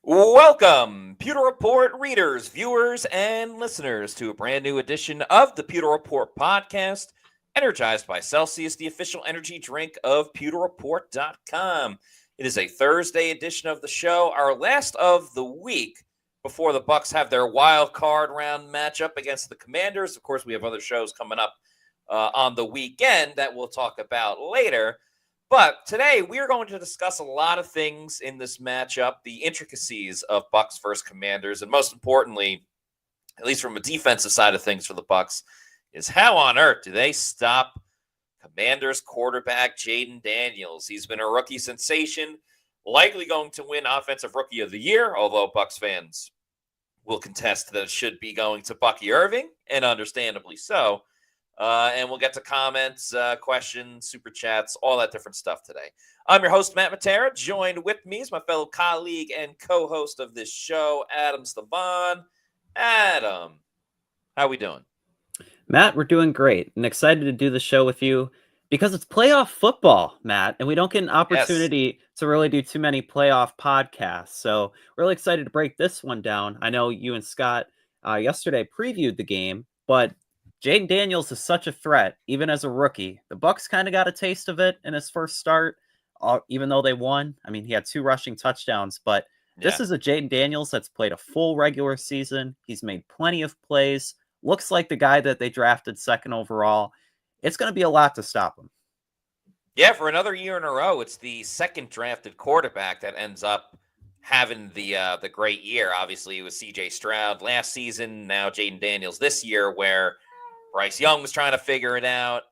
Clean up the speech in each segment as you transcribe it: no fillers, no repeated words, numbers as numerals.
Welcome, Pewter Report readers, viewers, and listeners, to a brand new edition of the Pewter Report podcast, energized by Celsius, the official energy drink of pewterreport.com. It is a Thursday edition of the show, our last of the week before the Bucs have their wild card round matchup against the Commanders. Of course, we have other shows coming up on the weekend that we'll talk about later. But today we are going to discuss a lot of things in this matchup, the intricacies of Bucs versus Commanders, and most importantly, at least from a defensive side of things for the Bucs, is how on earth do they stop Commanders quarterback Jayden Daniels? He's been a rookie sensation, likely going to win Offensive Rookie of the Year, although Bucs fans will contest that it should be going to Bucky Irving, and understandably so. And we'll get to comments, questions, super chats, all that different stuff today. I'm your host, Matt Matera. Joined with me is my fellow colleague and co-host of this show, Adam Stavon. Adam, how we doing? Matt, we're doing great and excited to do the show with you because it's playoff football, Matt, and we don't get an opportunity to really do too many playoff podcasts. So really excited to break this one down. I know you and Scott yesterday previewed the game, but Jayden Daniels is such a threat, even as a rookie. The Bucs kind of got a taste of it in his first start, even though they won. I mean, he had 2 rushing touchdowns, but this is a Jayden Daniels that's played a full regular season. He's made plenty of plays. Looks like the guy that they drafted second overall. It's going to be a lot to stop him. Yeah, for another year in a row, it's the second drafted quarterback that ends up having the great year. Obviously, it was C.J. Stroud last season. Now Jayden Daniels this year, where Bryce Young was trying to figure it out.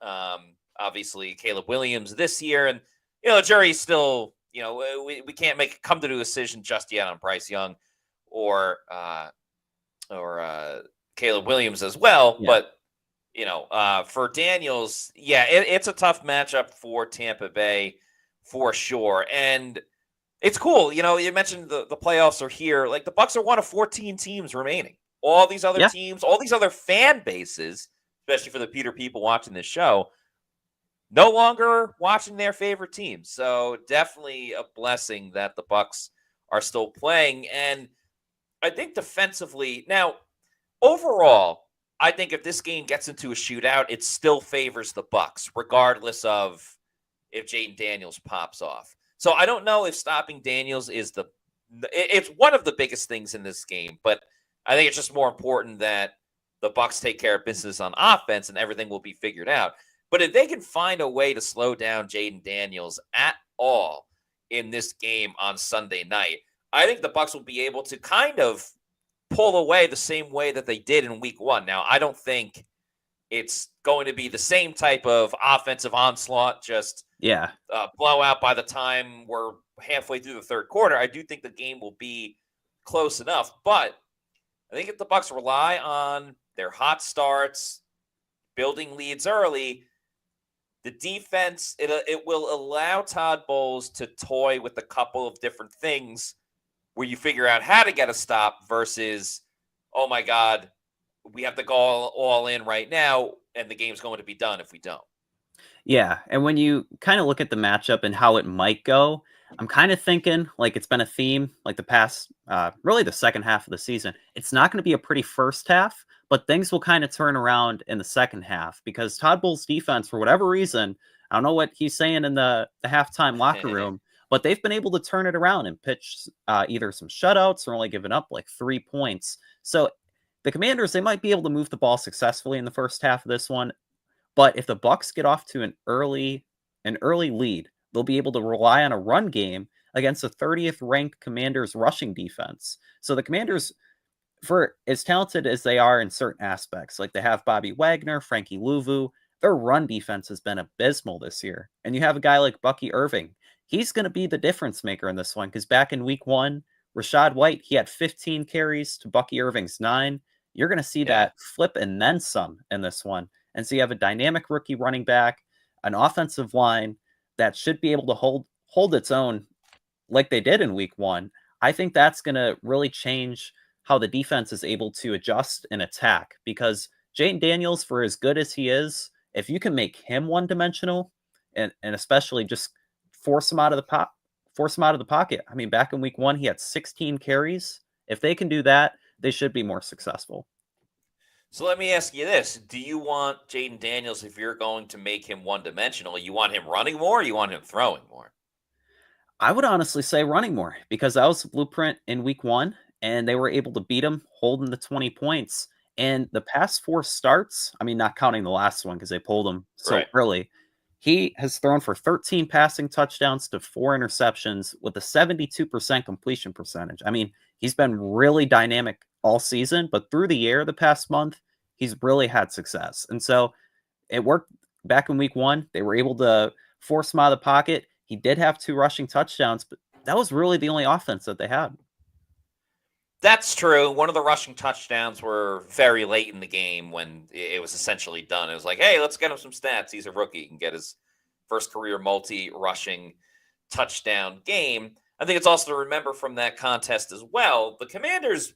Obviously, Caleb Williams this year. And, the jury's still, we can't come to a decision just yet on Bryce Young or Caleb Williams as well. Yeah. But, for Daniels, it's a tough matchup for Tampa Bay for sure. And it's cool. You mentioned the playoffs are here. Like, the Bucs are one of 14 teams remaining. All these other teams, all these other fan bases, especially for the Pewter people watching this show, no longer watching their favorite team. So definitely a blessing that the Bucs are still playing. And I think defensively, now, overall, I think if this game gets into a shootout, it still favors the Bucs, regardless of if Jayden Daniels pops off. So I don't know if stopping Daniels is it's one of the biggest things in this game, but I think it's just more important that the Bucs take care of business on offense and everything will be figured out. But if they can find a way to slow down Jayden Daniels at all in this game on Sunday night, I think the Bucs will be able to kind of pull away the same way that they did in week 1. Now, I don't think it's going to be the same type of offensive onslaught, just blowout by the time we're halfway through the third quarter. I do think the game will be close enough, but I think if the Bucs rely on their hot starts, building leads early, the defense, it will allow Todd Bowles to toy with a couple of different things where you figure out how to get a stop versus, oh my God, we have to go all in right now, and the game's going to be done if we don't. Yeah, and when you kind of look at the matchup and how it might go, I'm kind of thinking, like, it's been a theme, like the past, really the second half of the season. It's not going to be a pretty first half, but things will kind of turn around in the second half because Todd Bowles' defense, for whatever reason, I don't know what he's saying in the halftime locker room, but they've been able to turn it around and pitch either some shutouts or only giving up like 3 points. So the Commanders, they might be able to move the ball successfully in the first half of this one. But if the Bucs get off to an early lead, they'll be able to rely on a run game against the 30th ranked Commanders rushing defense. So the Commanders, for as talented as they are in certain aspects, like they have Bobby Wagner, Frankie Louvu, their run defense has been abysmal this year. And you have a guy like Bucky Irving. He's going to be the difference maker in this one because back in week 1, Rachaad White, he had 15 carries to Bucky Irving's 9. You're going to see that flip and then some in this one. And so you have a dynamic rookie running back, an offensive line that should be able to hold its own like they did in week 1. I think that's going to really change how the defense is able to adjust and attack because Jayden Daniels, for as good as he is, if you can make him one-dimensional and especially just force him out of the force him out of the pocket. I mean, back in week 1, he had 16 carries. If they can do that, they should be more successful. So let me ask you this. Do you want Jayden Daniels, if you're going to make him one-dimensional, you want him running more or you want him throwing more? I would honestly say running more, because that was the blueprint in week 1, and they were able to beat him, holding the 20 points. And the past 4 starts, I mean, not counting the last one because they pulled him so early, he has thrown for 13 passing touchdowns to 4 interceptions with a 72% completion percentage. I mean, he's been really dynamic all season, but through the air the past month, he's really had success. And so it worked back in week 1. They were able to force him out of the pocket. He did have 2 rushing touchdowns, but that was really the only offense that they had. That's true. One of the rushing touchdowns were very late in the game when it was essentially done. It was like, hey, let's get him some stats. He's a rookie. He can get his first career multi-rushing touchdown game. I think it's also to remember from that contest as well, the Commanders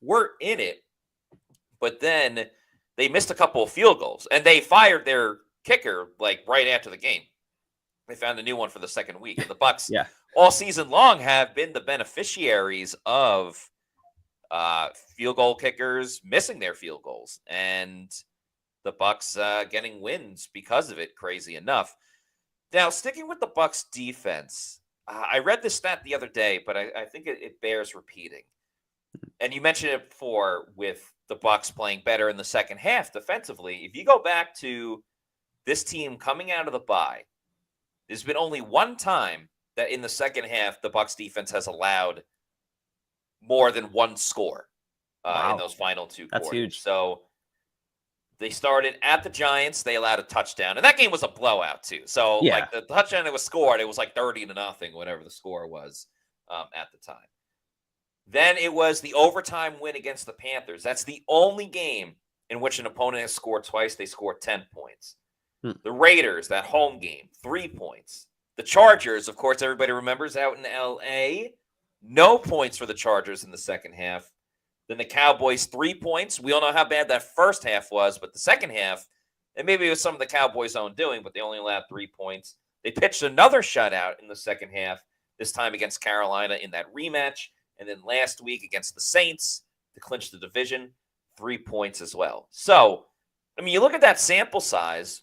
were in it, but then they missed a couple of field goals, and they fired their kicker like right after the game. They found a new one for the second week. And the Bucs all season long have been the beneficiaries of field goal kickers missing their field goals, and the Bucs getting wins because of it, crazy enough. Now, sticking with the Bucs defense, I read this stat the other day, but I think it bears repeating. And you mentioned it before with the Bucs playing better in the second half defensively. If you go back to this team coming out of the bye, there's been only one time that in the second half the Bucs defense has allowed more than one score in those final 2 quarters. That's huge. So they started at the Giants. They allowed a touchdown. And that game was a blowout, too. So, like, the touchdown that was scored, it was like 30-0, whatever the score was at the time. Then it was the overtime win against the Panthers. That's the only game in which an opponent has scored twice. They scored 10 points. The Raiders, that home game, 3 points. The Chargers, of course, everybody remembers, out in L.A., no points for the Chargers in the second half. Then the Cowboys, 3 points. We all know how bad that first half was, but the second half, and maybe it was some of the Cowboys' own doing, but they only allowed 3 points. They pitched another shutout in the second half, this time against Carolina in that rematch. And then last week against the Saints to clinch the division, 3 points as well. So, I mean, you look at that sample size,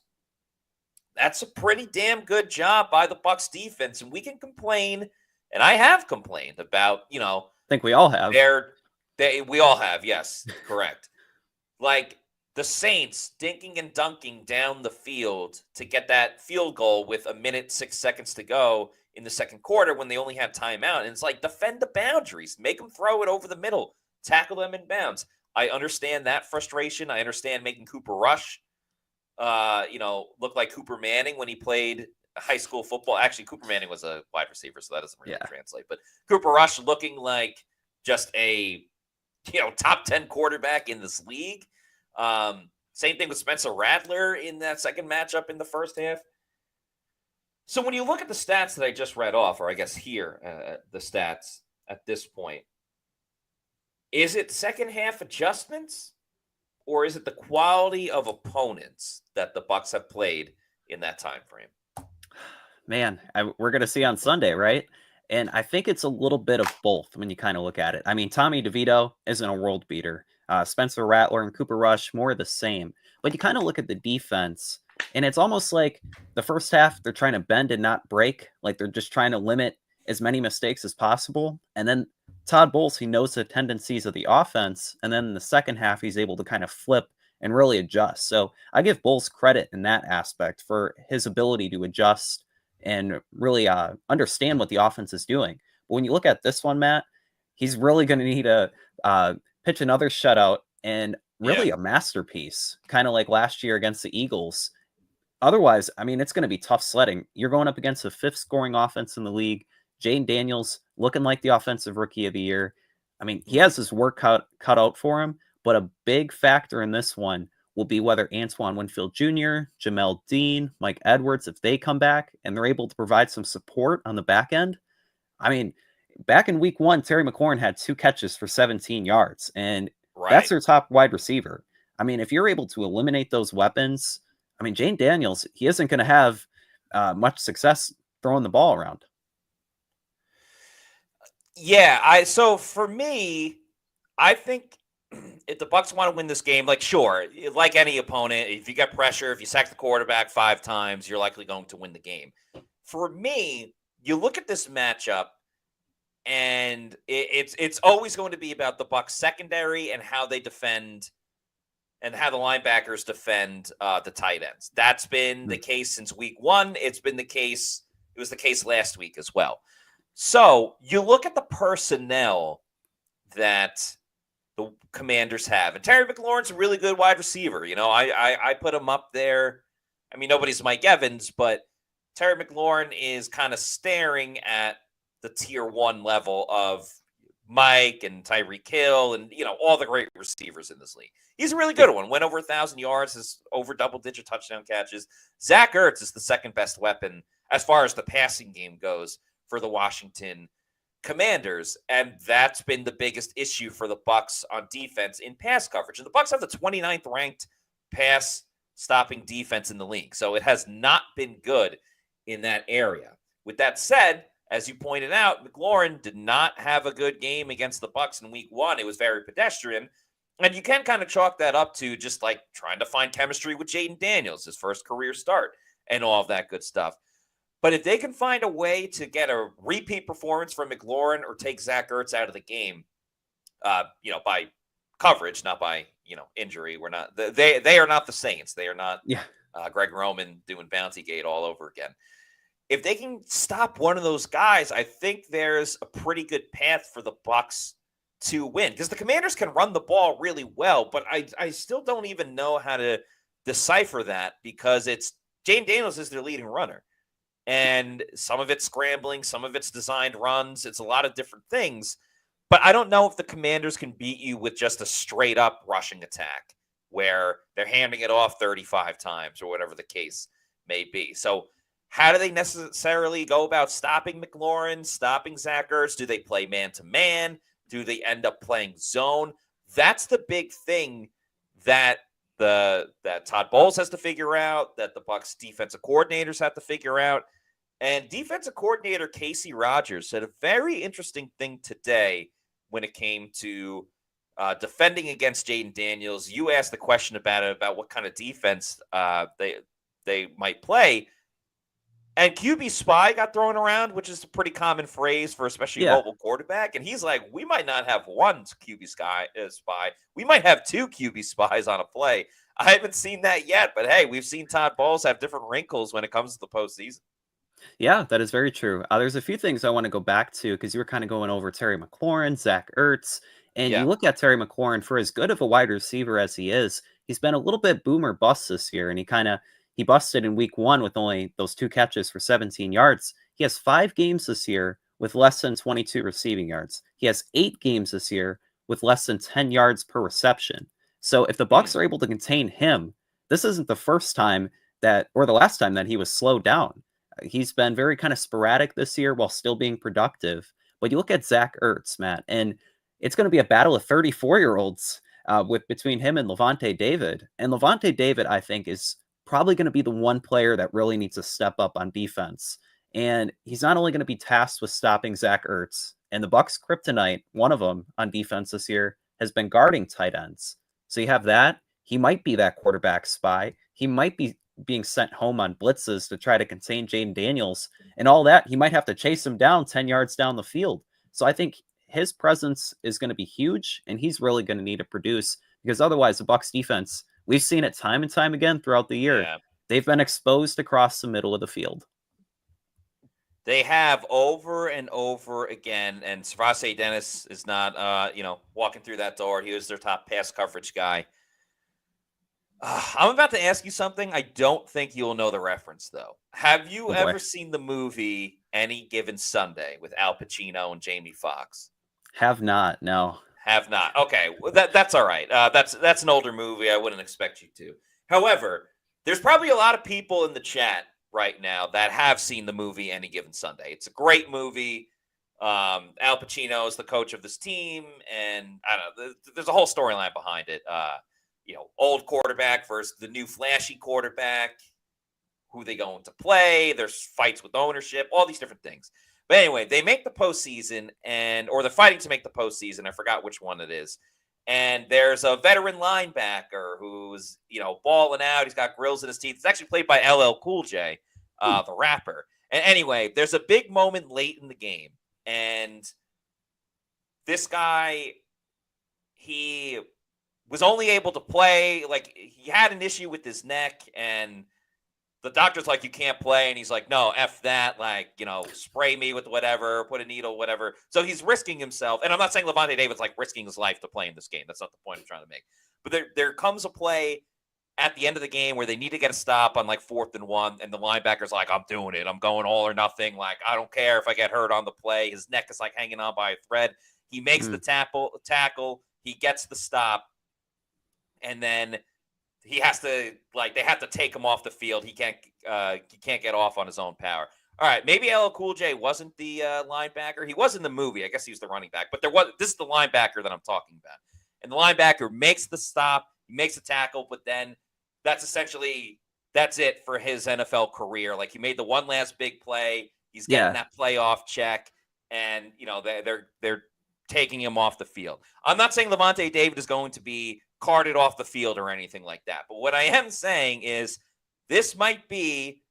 that's a pretty damn good job by the Bucs defense. And we can complain, and I have complained about, I think we all have. We all have, yes, correct. Like the Saints dinking and dunking down the field to get that field goal with 1:06 seconds to go in the second quarter when they only had timeout. And it's like, defend the boundaries. Make them throw it over the middle. Tackle them in bounds. I understand that frustration. I understand making Cooper Rush, look like Cooper Manning when he played high school football. Actually, Cooper Manning was a wide receiver, so that doesn't really translate. But Cooper Rush looking like just a top 10 quarterback in this league. Same thing with Spencer Rattler in that second matchup in the first half. So when you look at the stats that I just read off, or I guess here, the stats at this point, is it second half adjustments, or is it the quality of opponents that the Bucs have played in that time frame? Man, we're going to see on Sunday, right? And I think it's a little bit of both when you kind of look at it. I mean, Tommy DeVito isn't a world beater. Spencer Rattler and Cooper Rush, more the same. But you kind of look at the defense, and it's almost like the first half, they're trying to bend and not break. Like they're just trying to limit as many mistakes as possible. And then Todd Bowles, he knows the tendencies of the offense. And then in the second half, he's able to kind of flip and really adjust. So I give Bowles credit in that aspect for his ability to adjust and really understand what the offense is doing. But when you look at this one, Matt, he's really going to need to pitch another shutout and really a masterpiece, kind of like last year against the Eagles. Otherwise, I mean, it's going to be tough sledding. You're going up against the 5th scoring offense in the league. Jayden Daniels looking like the offensive rookie of the year. I mean, he has his work cut out for him, but a big factor in this one will be whether Antoine Winfield Jr., Jamel Dean, Mike Edwards, if they come back and they're able to provide some support on the back end. I mean, back in week 1, Terry McLaurin had 2 catches for 17 yards, and that's their top wide receiver. I mean, if you're able to eliminate those weapons, I mean, Jayden Daniels, he isn't going to have much success throwing the ball around. Yeah, so for me, I think if the Bucs want to win this game, like sure, like any opponent, if you get pressure, if you sack the quarterback 5 times, you're likely going to win the game. For me, you look at this matchup, and it's always going to be about the Bucs secondary and how they defend and how the linebackers defend the tight ends. That's been the case since week 1. It's been the case. It was the case last week as well. So you look at the personnel that the Commanders have, and Terry McLaurin's a really good wide receiver. I put him up there. I mean, nobody's Mike Evans, but Terry McLaurin is kind of staring at the tier 1 level of Mike and Tyreek Hill and, all the great receivers in this league. He's a really good one. Went over 1,000 yards, has over double-digit touchdown catches. Zach Ertz is the second best weapon as far as the passing game goes for the Washington Commanders, and that's been the biggest issue for the Bucs on defense in pass coverage. And the Bucs have the 29th ranked pass stopping defense in the league, so it has not been good in that area. With that said, as you pointed out, McLaurin did not have a good game against the Bucs in week 1. It was very pedestrian, and you can kind of chalk that up to just like trying to find chemistry with Jayden Daniels, his first career start, and all of that good stuff. But if they can find a way to get a repeat performance from McLaurin or take Zach Ertz out of the game, by coverage, not by injury, they are not the Saints. They are not Greg Roman doing Bounty Gate all over again. If they can stop one of those guys, I think there's a pretty good path for the Bucs to win, because the Commanders can run the ball really well, but I still don't even know how to decipher that, because it's Jayden Daniels is their leading runner. And some of it's scrambling, some of it's designed runs. It's a lot of different things. But I don't know if the Commanders can beat you with just a straight up rushing attack where they're handing it off 35 times or whatever the case may be. So how do they necessarily go about stopping McLaurin, stopping Zach Ertz? Do they play man-to-man? Do they end up playing zone? That's the big thing that Todd Bowles has to figure out, that the Bucs defensive coordinators have to figure out. And defensive coordinator Casey Rogers said a very interesting thing today when it came to defending against Jayden Daniels. You asked the question about what kind of defense they might play. And QB spy got thrown around, which is a pretty common phrase for especially a mobile quarterback. And he's like, we might not have one QB spy. We might have 2 QB spies on a play. I haven't seen that yet, but hey, we've seen Todd Bowles have different wrinkles when it comes to the postseason. Yeah, that is very true. There's a few things I want to go back to, because you were kind of going over Terry McLaurin, Zach Ertz, and you look at Terry McLaurin, for as good of a wide receiver as he is, he's been a little bit boomer bust this year, and he busted in week 1 with only those 2 catches for 17 yards. He has 5 games this year with less than 22 receiving yards. He has 8 games this year with less than 10 yards per reception. So if the Bucs are able to contain him, this isn't the first time or the last time that he was slowed down. He's been very kind of sporadic this year while still being productive. But you look at Zach Ertz, Matt, and it's going to be a battle of 34-year-olds between him and Lavonte David. And Lavonte David, I think, is probably going to be the one player that really needs to step up on defense. And he's not only going to be tasked with stopping Zach Ertz, and the Bucs' kryptonite, one of them on defense this year, has been guarding tight ends. So you have that. He might be that quarterback spy. He might be being sent home on blitzes to try to contain Jayden Daniels, and all that. He might have to chase him down 10 yards down the field. So I think his presence is going to be huge, and he's really going to need to produce, because otherwise the Bucs defense, we've seen it time and time again throughout the year. Yeah. They've been exposed across the middle of the field. They have over and over again, and Savase Dennis is not, walking through that door. He was their top pass coverage guy. I'm about to ask you something. I don't think you'll know the reference, though. Have you ever seen the movie Any Given Sunday with Al Pacino and Jamie Foxx? Have not, no. Have not. Okay, well, that's all right. That's an older movie. I wouldn't expect you to. However, there's probably a lot of people in the chat right now that have seen the movie Any Given Sunday. It's a great movie. Al Pacino is the coach of this team, and I don't know. There's a whole storyline behind it. Old quarterback versus the new flashy quarterback, who they going to play. There's fights with ownership, all these different things. But anyway, they make the postseason, or they're fighting to make the postseason. I forgot which one it is. And there's a veteran linebacker who's, balling out. He's got grills in his teeth. It's actually played by LL Cool J, the rapper. And anyway, there's a big moment late in the game. And this guy, he was only able to play. Like, he had an issue with his neck, and the doctor's like, you can't play. And he's like, no, F that. Like, spray me with whatever, put a needle, whatever. So he's risking himself. And I'm not saying Lavonte David's like risking his life to play in this game. That's not the point I'm trying to make. But there comes a play at the end of the game where they need to get a stop on like 4th and 1. And the linebacker's like, I'm doing it. I'm going all or nothing. Like, I don't care if I get hurt on the play. His neck is like hanging on by a thread. He makes the tackle. He gets the stop. And then he has to, they have to take him off the field. He can't get off on his own power. All right, maybe LL Cool J wasn't the linebacker. He was in the movie. I guess he was the running back. But this is the linebacker that I'm talking about. And the linebacker makes the stop. He makes the tackle, but then that's it for his NFL career. Like, he made the one last big play. He's getting that playoff check, and they're taking him off the field. I'm not saying Lavonte David is going to be carted off the field or anything like that. But what I am saying is this might be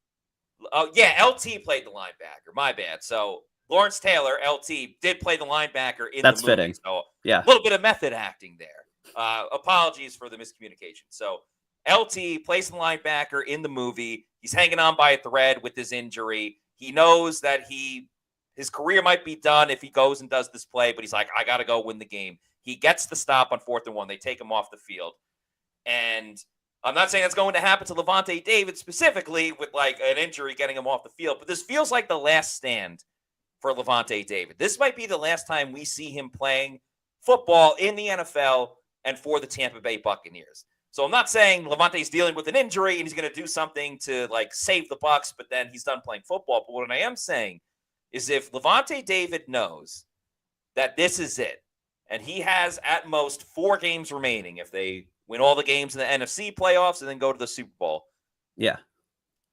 LT played the linebacker. My bad. So Lawrence Taylor, LT, did play the linebacker in the movie. Fitting. So a little bit of method acting there. Apologies for the miscommunication. So LT plays the linebacker in the movie. He's hanging on by a thread with his injury. He knows that his career might be done if he goes and does this play, but he's like, I got to go win the game. He gets the stop on 4th and 1. They take him off the field. And I'm not saying that's going to happen to Lavonte David specifically with like an injury getting him off the field, but this feels like the last stand for Lavonte David. This might be the last time we see him playing football in the NFL and for the Tampa Bay Buccaneers. So I'm not saying Lavante's dealing with an injury and he's going to do something to like save the Bucs, but then he's done playing football. But what I am saying is if Lavonte David knows that this is it, and he has at most 4 games remaining if they win all the games in the NFC playoffs and then go to the Super Bowl. Yeah.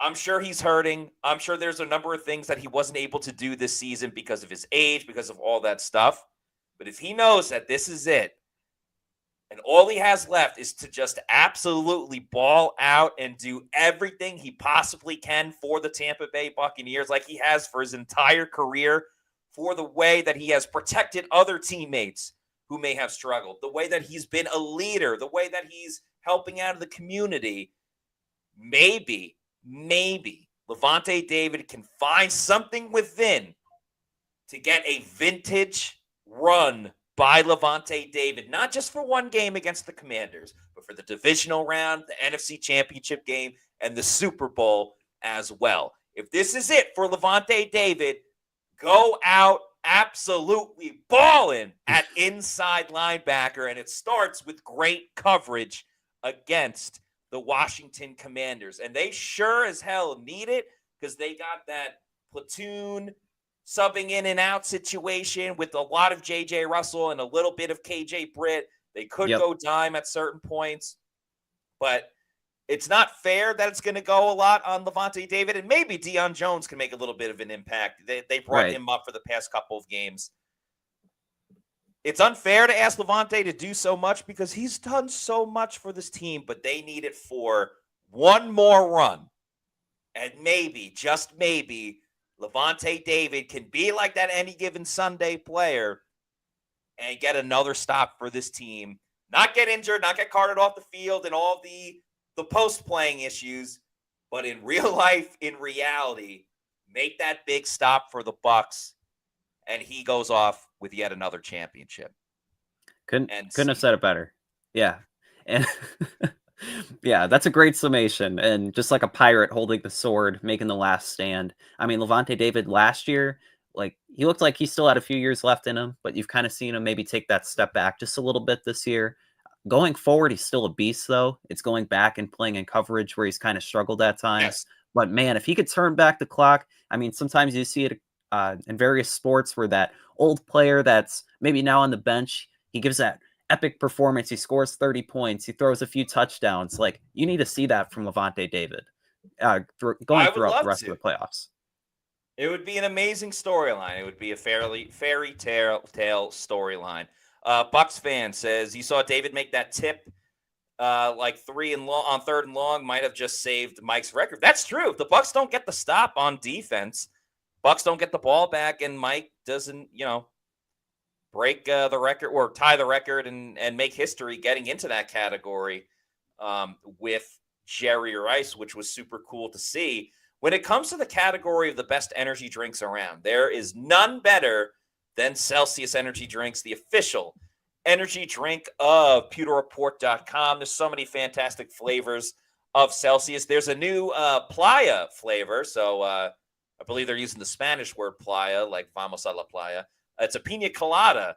I'm sure he's hurting. I'm sure there's a number of things that he wasn't able to do this season because of his age, because of all that stuff. But if he knows that this is it, and all he has left is to just absolutely ball out and do everything he possibly can for the Tampa Bay Buccaneers, like he has for his entire career, for the way that he has protected other teammates who may have struggled, the way that he's been a leader, the way that he's helping out of the community, maybe Lavonte David can find something within to get a vintage run by Lavonte David, not just for one game against the Commanders, but for the divisional round, the NFC Championship game, and the Super Bowl as well. If this is it for Lavonte David, go out absolutely balling at inside linebacker, and it starts with great coverage against the Washington Commanders. And they sure as hell need it because they got that platoon subbing in and out situation with a lot of J.J. Russell and a little bit of K.J. Britt. They could go dime at certain points, but it's not fair that it's going to go a lot on Lavonte David, and maybe Deion Jones can make a little bit of an impact. They brought him up for the past couple of games. It's unfair to ask Lavonte to do so much because he's done so much for this team, but they need it for one more run. And maybe, just maybe, Lavonte David can be like that any given Sunday player and get another stop for this team. Not get injured, not get carted off the field and all the post-playing issues, but in real life, in reality, make that big stop for the Bucs, and he goes off with yet another championship. Couldn't have said it better. Yeah. And yeah, that's a great summation. And just like a pirate holding the sword, making the last stand. I mean, Lavonte David last year, like he looked like he still had a few years left in him, but you've kind of seen him maybe take that step back just a little bit this year. Going forward, he's still a beast, though. It's going back and playing in coverage where he's kind of struggled at times. Yes. But, man, if he could turn back the clock, I mean, sometimes you see it in various sports where that old player that's maybe now on the bench, he gives that epic performance. He scores 30 points. He throws a few touchdowns. Like, you need to see that from Lavonte David going throughout the rest of the playoffs. It would be an amazing storyline. It would be a fairy tale storyline. Bucs fan says you saw David make that tip like 3 and long on 3rd and long, might have just saved Mike's record. That's true. If the Bucs don't get the stop on defense, Bucs don't get the ball back, and Mike doesn't, break the record or tie the record and make history getting into that category with Jerry Rice, which was super cool to see. When it comes to the category of the best energy drinks around, there is none better than Celsius Energy Drinks, the official energy drink of pewterreport.com. There's so many fantastic flavors of Celsius. There's a new playa flavor. So I believe they're using the Spanish word playa, like vamos a la playa. It's a pina colada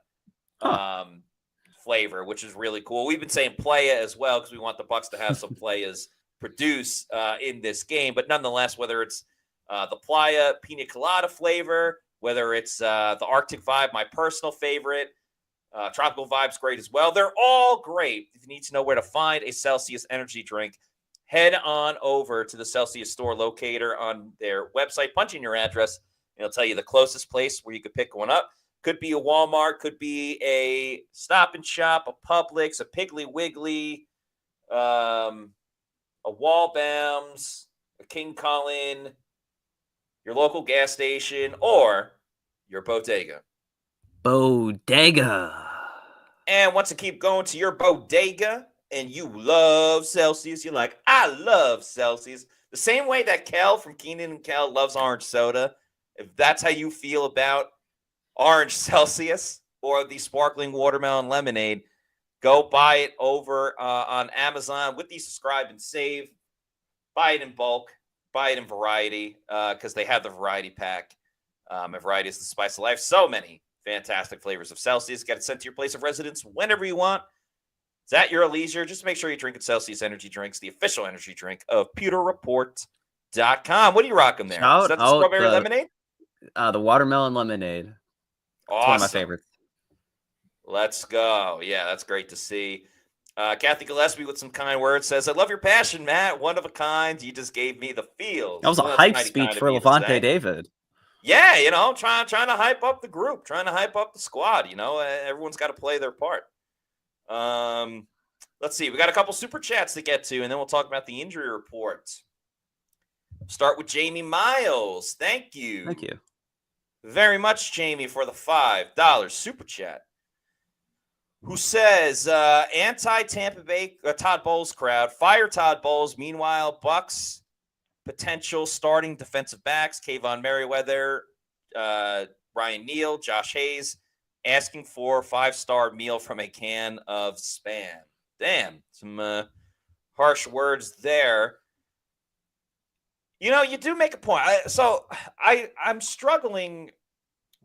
flavor, which is really cool. We've been saying playa as well because we want the Bucs to have some playas produce in this game. But nonetheless, whether it's the playa pina colada flavor, whether it's the Arctic Vibe, my personal favorite, Tropical Vibe's great as well. They're all great. If you need to know where to find a Celsius energy drink, head on over to the Celsius store locator on their website. Punch in your address, and it'll tell you the closest place where you could pick one up. Could be a Walmart, could be a Stop and Shop, a Publix, a Piggly Wiggly, a Walbams, a King Cullen, your local gas station, or your bodega. Bodega. And once you keep going to your bodega and you love Celsius, you're like, I love Celsius. The same way that Kel from Keenan and Kel loves orange soda. If that's how you feel about orange Celsius or the sparkling watermelon lemonade, go buy it over on Amazon with the subscribe and save. Buy it in bulk. Buy it in variety because they have the variety pack. And variety is the spice of life. So many fantastic flavors of Celsius. Get it sent to your place of residence whenever you want. It's at your leisure. Just make sure you drink Celsius Energy Drinks, the official energy drink of pewterreport.com. What are you rocking there? Is that the strawberry lemonade? The watermelon lemonade. Awesome. It's one of my favorites. Let's go. Yeah, that's great to see. Kathy Gillespie with some kind words says, I love your passion, Matt. One of a kind. You just gave me the feels. That was a hype speech for Levante David. Yeah, trying to hype up the group, trying to hype up the squad. Everyone's got to play their part. Let's see. We got a couple super chats to get to, and then we'll talk about the injury report. Start with Jamie Miles. Thank you. Thank you very much, Jamie, for the $5 super chat. Who says, anti-Tampa Bay Todd Bowles crowd, fire Todd Bowles. Meanwhile, Bucs potential starting defensive backs, Kayvon Merriweather, Ryan Neal, Josh Hayes, asking for 5-star meal from a can of Spam. Damn, some harsh words there. You do make a point. I'm struggling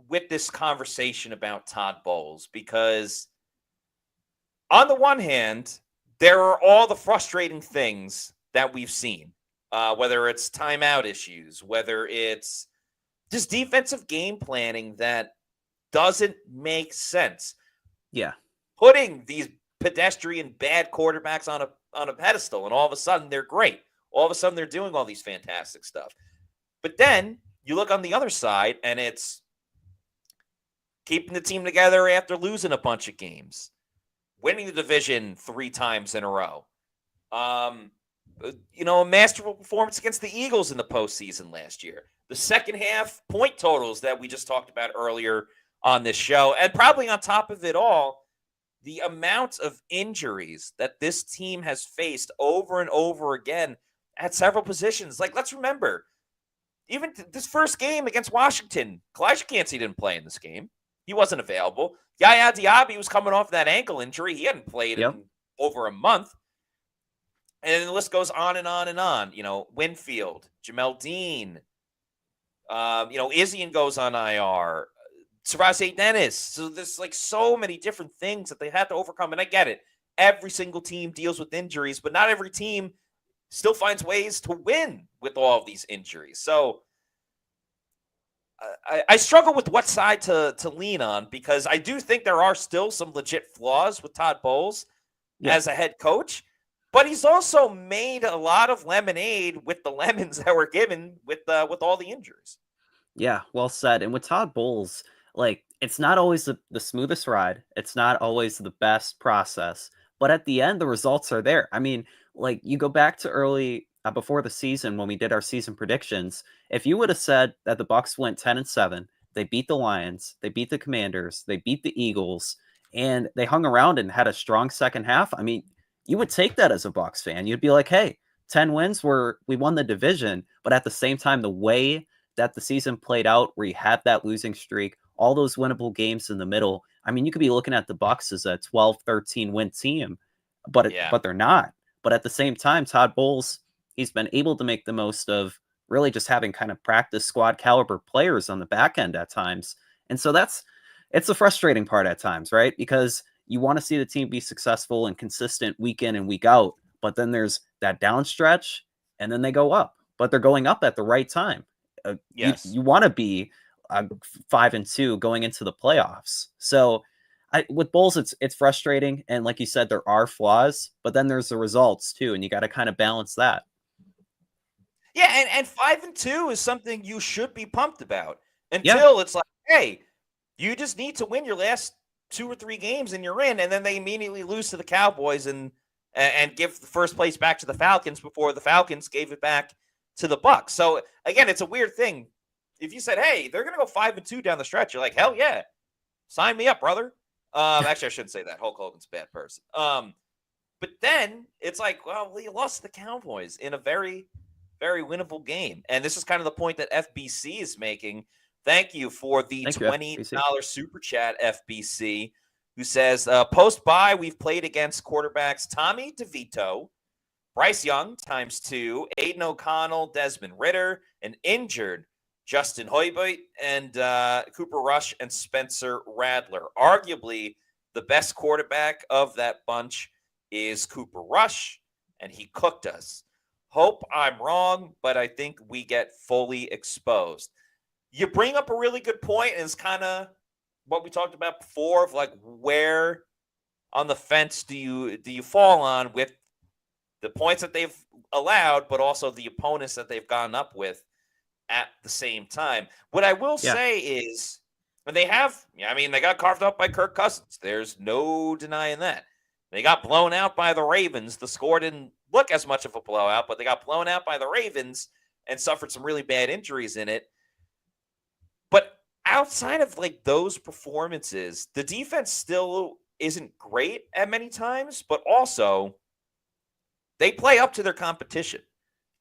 with this conversation about Todd Bowles because on the one hand, there are all the frustrating things that we've seen, whether it's timeout issues, whether it's just defensive game planning that doesn't make sense. Yeah. Putting these pedestrian bad quarterbacks on a pedestal, and all of a sudden they're great. All of a sudden they're doing all these fantastic stuff. But then you look on the other side, and it's keeping the team together after losing a bunch of games, winning the division 3 times in a row. A masterful performance against the Eagles in the postseason last year. The second half point totals that we just talked about earlier on this show. And probably on top of it all, the amount of injuries that this team has faced over and over again at several positions. Like, let's remember, even this first game against Washington, Kalijah Kancey didn't play in this game. He wasn't available. Yaya Diaby was coming off that ankle injury. He hadn't played in over a month. And the list goes on and on and on. Winfield, Jamel Dean, Izzian goes on IR, Jayden Daniels. So there's so many different things that they have to overcome. And I get it. Every single team deals with injuries, but not every team still finds ways to win with all of these injuries. So I struggle with what side to lean on because I do think there are still some legit flaws with Todd Bowles as a head coach, but he's also made a lot of lemonade with the lemons that were given with all the injuries. Yeah, well said. And with Todd Bowles, like it's not always the smoothest ride. It's not always the best process, but at the end, the results are there. I mean, like you go back to early before the season when we did our season predictions. If you would have said that the Bucs went 10-7, they beat the Lions, they beat the Commanders, they beat the Eagles, and they hung around and had a strong second half. I mean, you would take that as a Bucs fan. You'd be like, hey, 10 wins, we won the division, but at the same time, the way that the season played out where you had that losing streak, all those winnable games in the middle. I mean, you could be looking at the Bucs as a 12, 13 win team, Yeah. but they're not. But at the same time, Todd Bowles, he's been able to make the most of really just having kind of practice squad caliber players on the back end at times. And so it's the frustrating part at times, right? Because you want to see the team be successful and consistent week in and week out, but then there's that down stretch and then they go up, but they're going up at the right time. Yes. You want to be 5-2 going into the playoffs. So with Bulls, it's frustrating, and like you said, there are flaws, but then there's the results too, and you got to kind of balance that. Yeah, and 5-2 is something you should be pumped about Yeah. until it's like, hey, you just need to win your last 2 or 3 games and you're in, and then they immediately lose to the Cowboys and give the first place back to the Falcons before the Falcons gave it back to the Bucs. So again, it's a weird thing. If you said, hey, they're gonna go 5-2 down the stretch, you're like, hell yeah, sign me up, brother. Actually, I shouldn't say that. Hulk Hogan's a bad person. But then it's like, well, you lost to the Cowboys in a very, very winnable game. And this is kind of the point that FBC is making. Thank you for the Thank you, $20 FBC. super chat, FBC, who says, post-bye, we've played against quarterbacks Tommy DeVito, Bryce Young ×2, Aiden O'Connell, Desmond Ritter, an injured Justin Hoiberg, and Cooper Rush and Spencer Radler. Arguably, the best quarterback of that bunch is Cooper Rush, and he cooked us. Hope I'm wrong, but I think we get fully exposed. You bring up a really good point, and it's kind of what we talked about before of like where on the fence do you fall on with the points that they've allowed, but also the opponents that they've gone up with at the same time. What I will say is, and they got carved up by Kirk Cousins. There's no denying that. They got blown out by the Ravens. The score didn't look as much of a blowout, but they got blown out by the Ravens and suffered some really bad injuries in it. But outside of like those performances, the defense still isn't great at many times, but also they play up to their competition.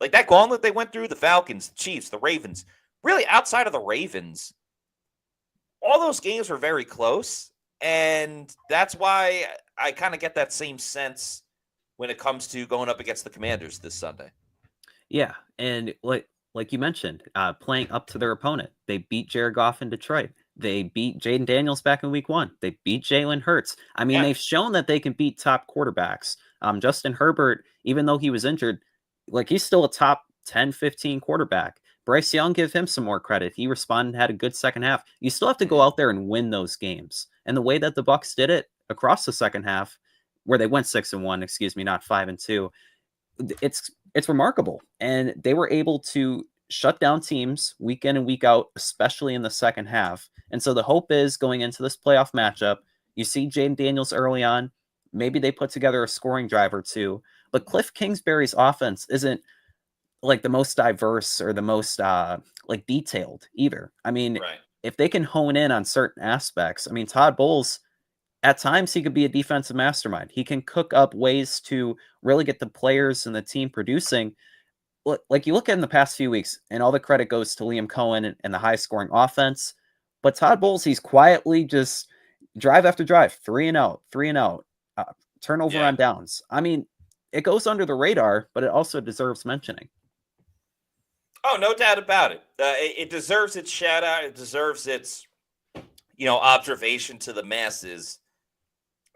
Like that gauntlet they went through, the Falcons, the Chiefs, the Ravens, really outside of the Ravens, all those games were very close. And that's why I kind of get that same sense when it comes to going up against the Commanders this Sunday. Yeah, and like you mentioned, playing up to their opponent. They beat Jared Goff in Detroit. They beat Jayden Daniels back in week 1. They beat Jalen Hurts. I mean, they've shown that they can beat top quarterbacks. Justin Herbert, even though he was injured, like he's still a top 10, 15 quarterback. Bryce Young, give him some more credit. He responded, had a good second half. You still have to go out there and win those games. And the way that the Bucs did it across the second half, where they went 6-1, not 5-2, it's remarkable. And they were able to shut down teams week in and week out, especially in the second half. And so the hope is going into this playoff matchup, you see Jayden Daniels early on. Maybe they put together a scoring drive or two. But Cliff Kingsbury's offense isn't like the most diverse or the most like detailed either. I mean, if they can hone in on certain aspects, I mean, Todd Bowles, at times he could be a defensive mastermind. He can cook up ways to really get the players and the team producing. Like you look at in the past few weeks, and all the credit goes to Liam Cohen and the high scoring offense. But Todd Bowles, he's quietly just drive after drive, 3-0, 3-0, turnover on downs. I mean, it goes under the radar, but it also deserves mentioning. Oh, no doubt about it. It deserves its shout out. It deserves its, observation to the masses.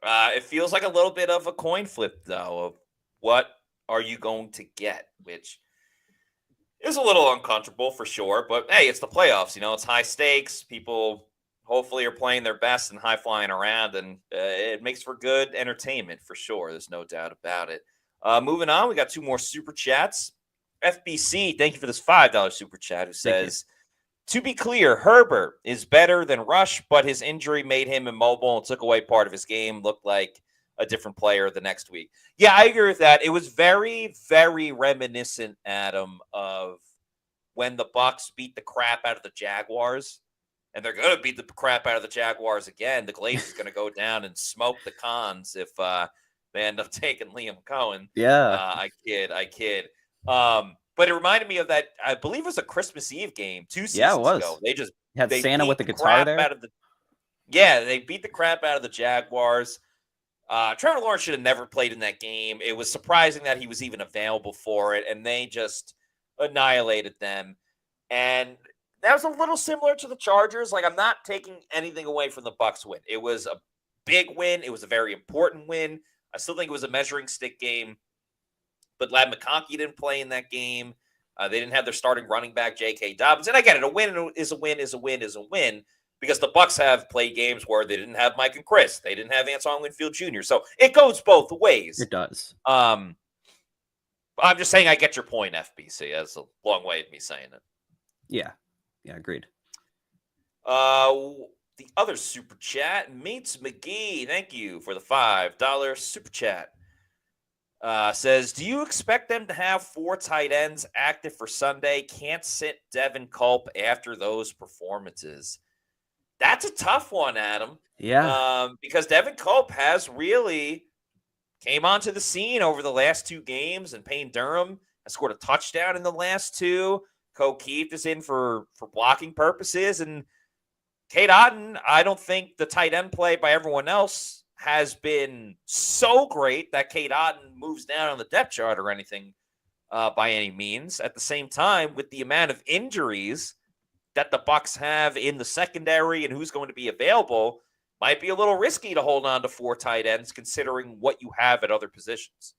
It feels like a little bit of a coin flip, though, of what are you going to get, which is a little uncomfortable for sure. But hey, it's the playoffs. It's high stakes. People hopefully are playing their best and high flying around, and it makes for good entertainment for sure. There's no doubt about it. Moving on, we got 2 more super chats. FBC, thank you for this $5 super chat, who says, To be clear, Herbert is better than Rush, but his injury made him immobile and took away part of his game. Looked like a different player the next week. Yeah, I agree with that. It was very, very reminiscent, Adam, of when the Bucs beat the crap out of the Jaguars, and they're going to beat the crap out of the Jaguars again. The Glaze is going to go down and smoke the Cons if they end up taking Liam Cohen. Yeah. I kid. But it reminded me of that. I believe it was a Christmas Eve game 2 seasons ago. They had Santa with the guitar there. They beat the crap out of the Jaguars. Trevor Lawrence should have never played in that game. It was surprising that he was even available for it, and they just annihilated them. And that was a little similar to the Chargers. Like, I'm not taking anything away from the Bucs win. It was a big win. It was a very important win. I still think it was a measuring stick game. But Ladd McConkey didn't play in that game. They didn't have their starting running back, J.K. Dobbins. And I get it. A win is a win is a win is a win, because the Bucs have played games where they didn't have Mike and Chris. They didn't have Antoine Winfield Jr. So it goes both ways. It does. I'm just saying I get your point, FBC. That's a long way of me saying it. Yeah, agreed. The other super chat, Meets McGee. Thank you for the $5 super chat. Says, do you expect them to have 4 tight ends active for Sunday? Can't sit Devin Culp after those performances. That's a tough one, Adam. Yeah. Because Devin Culp has really came onto the scene over the last 2 games, and Payne Durham has scored a touchdown in the last 2. O'Keefe is in for blocking purposes, and Cade Otton, I don't think the tight end play by everyone else has been so great that Cade Otton moves down on the depth chart or anything by any means. At the same time, with the amount of injuries that the Bucs have in the secondary and who's going to be available, might be a little risky to hold on to 4 tight ends considering what you have at other positions.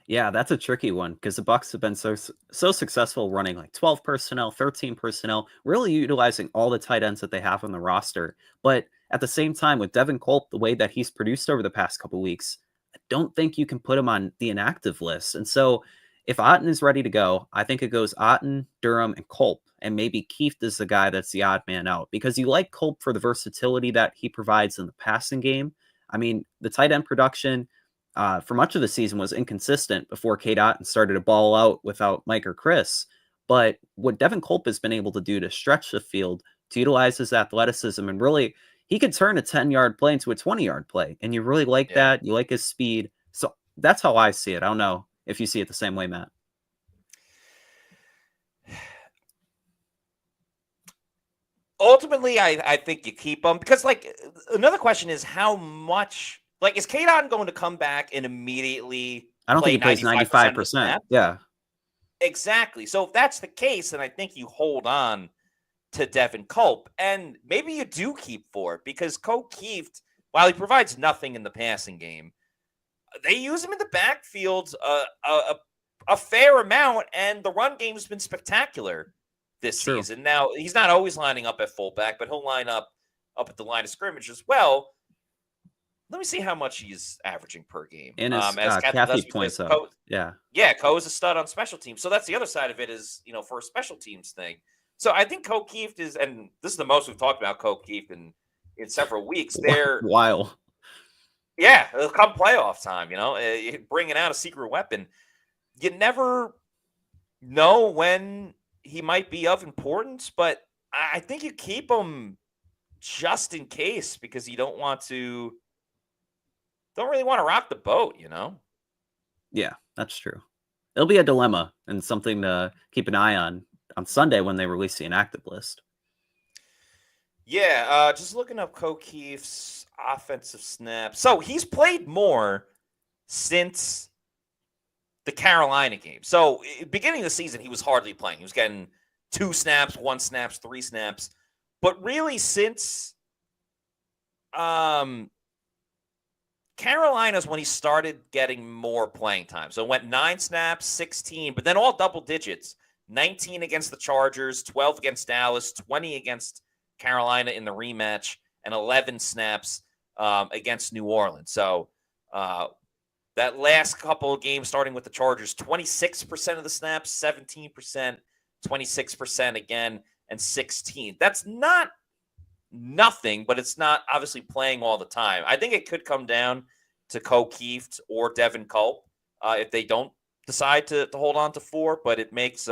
Yeah, that's a tricky one, because the Bucs have been so successful running like 12 personnel, 13 personnel, really utilizing all the tight ends that they have on the roster. But at the same time, with Devin Culp, the way that he's produced over the past couple of weeks, I don't think you can put him on the inactive list. And so if Otton is ready to go, I think it goes Otton, Durham, and Culp. And maybe Keith is the guy that's the odd man out, because you like Culp for the versatility that he provides in the passing game. I mean, the tight end production for much of the season was inconsistent before Cade Otton started to ball out without Mike or Chris. But what Devin Culp has been able to do to stretch the field, to utilize his athleticism, and really, he could turn a 10-yard play into a 20-yard play. And you really like that. You like his speed. So that's how I see it. I don't know if you see it the same way, Matt. Ultimately, I think you keep him, because, like, another question is how much. Like, is Cade Otton going to come back and immediately I don't think he plays 95%. Yeah. Exactly. So if that's the case, then I think you hold on to Devin Culp. And maybe you do keep Ford, because O'Keefe, while he provides nothing in the passing game, they use him in the backfield a fair amount, and the run game has been spectacular this season. Now, he's not always lining up at fullback, but he'll line up at the line of scrimmage as well. Let me see how much he's averaging per game. And as Kathy points out. Yeah, Ko is a stud on special teams. So that's the other side of it is, for a special teams thing. So I think O'Keefe is, and this is the most we've talked about O'Keefe in several weeks. They're wild. Yeah, it'll come playoff time, bringing out a secret weapon. You never know when he might be of importance, but I think you keep him just in case, because you don't really want to rock the boat, Yeah, that's true. It'll be a dilemma and something to keep an eye on Sunday when they release the inactive list. Yeah, just looking up O'Keefe's offensive snaps. So he's played more since the Carolina game. So beginning of the season, he was hardly playing. He was getting 2 snaps, 1 snaps, 3 snaps. But really since Carolina's when he started getting more playing time. So it went 9 snaps, 16, but then all double digits. 19 against the Chargers, 12 against Dallas, 20 against Carolina in the rematch, and 11 snaps against New Orleans. So that last couple of games, starting with the Chargers, 26% of the snaps, 17%, 26% again. and 16th. That's not nothing, but it's not obviously playing all the time. I think it could come down to Keeft or Devin Culp if they don't decide to hold on to 4, but it makes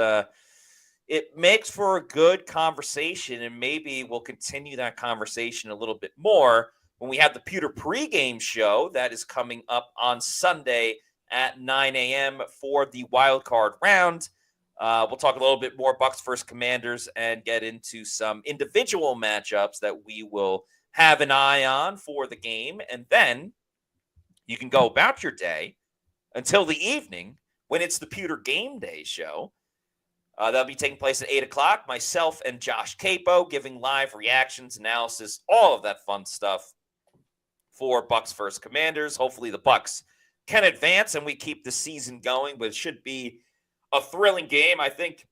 for a good conversation, and maybe we'll continue that conversation a little bit more when we have the Pewter pregame show that is coming up on Sunday at 9 a.m. for the wild card round. We'll talk a little bit more Bucs versus Commanders and get into some individual matchups that we will have an eye on for the game. And then you can go about your day until the evening when it's the Pewter Game Day show. That'll be taking place at 8 o'clock. Myself and Josh Capo giving live reactions, analysis, all of that fun stuff for Bucs versus Commanders. Hopefully the Bucs can advance and we keep the season going, but it should be a thrilling game. I think,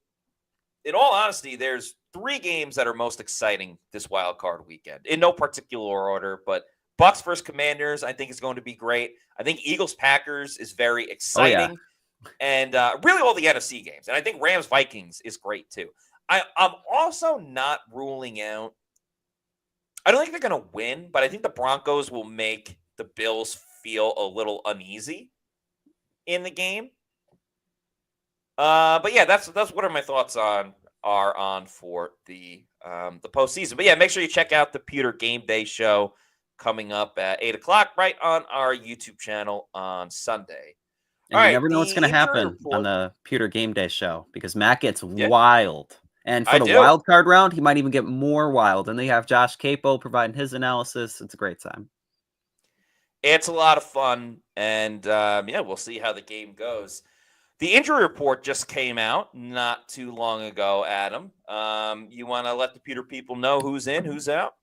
in all honesty, there's 3 games that are most exciting this wild card weekend, in no particular order, but Bucs versus Commanders, I think, is going to be great. I think Eagles-Packers is very exciting. Oh, yeah. And really all the NFC games. And I think Rams-Vikings is great, too. I'm also not ruling out, I don't think they're going to win, but I think the Broncos will make the Bills feel a little uneasy in the game. But yeah, that's what my thoughts are on for the postseason. But yeah, make sure you check out the Pewter Game Day show coming up at 8 o'clock right on our YouTube channel on Sunday. And you never know what's going to happen on the Pewter Game Day show because Matt gets wild. And for the wild card round, he might even get more wild. And they have Josh Capo providing his analysis. It's a great time. It's a lot of fun. And we'll see how the game goes. The injury report just came out not too long ago, Adam. You want to let the Pewter people know who's in, who's out?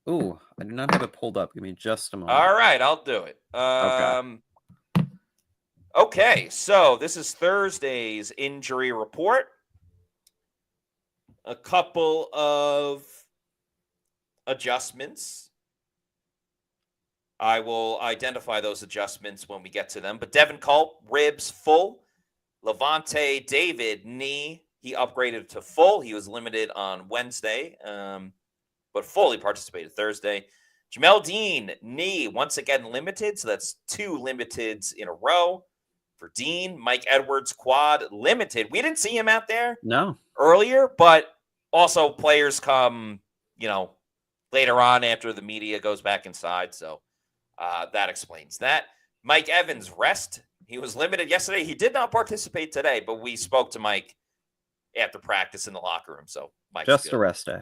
Ooh, I do not have it pulled up. Give me just a moment. All right, I'll do it. Okay, so this is Thursday's injury report. A couple of adjustments. I will identify those adjustments when we get to them. But Devin Culp, ribs full. Levante David, knee, he upgraded to full. He was limited on Wednesday, but fully participated Thursday. Jamel Dean, knee, once again limited, so that's 2 limiteds in a row for Dean. Mike Edwards, quad, limited. We didn't see him out there earlier, but also players come, later on after the media goes back inside, so that explains that. Mike Evans, rest. He was limited yesterday. He did not participate today, but we spoke to Mike after practice in the locker room. So Mike's just good. A rest day.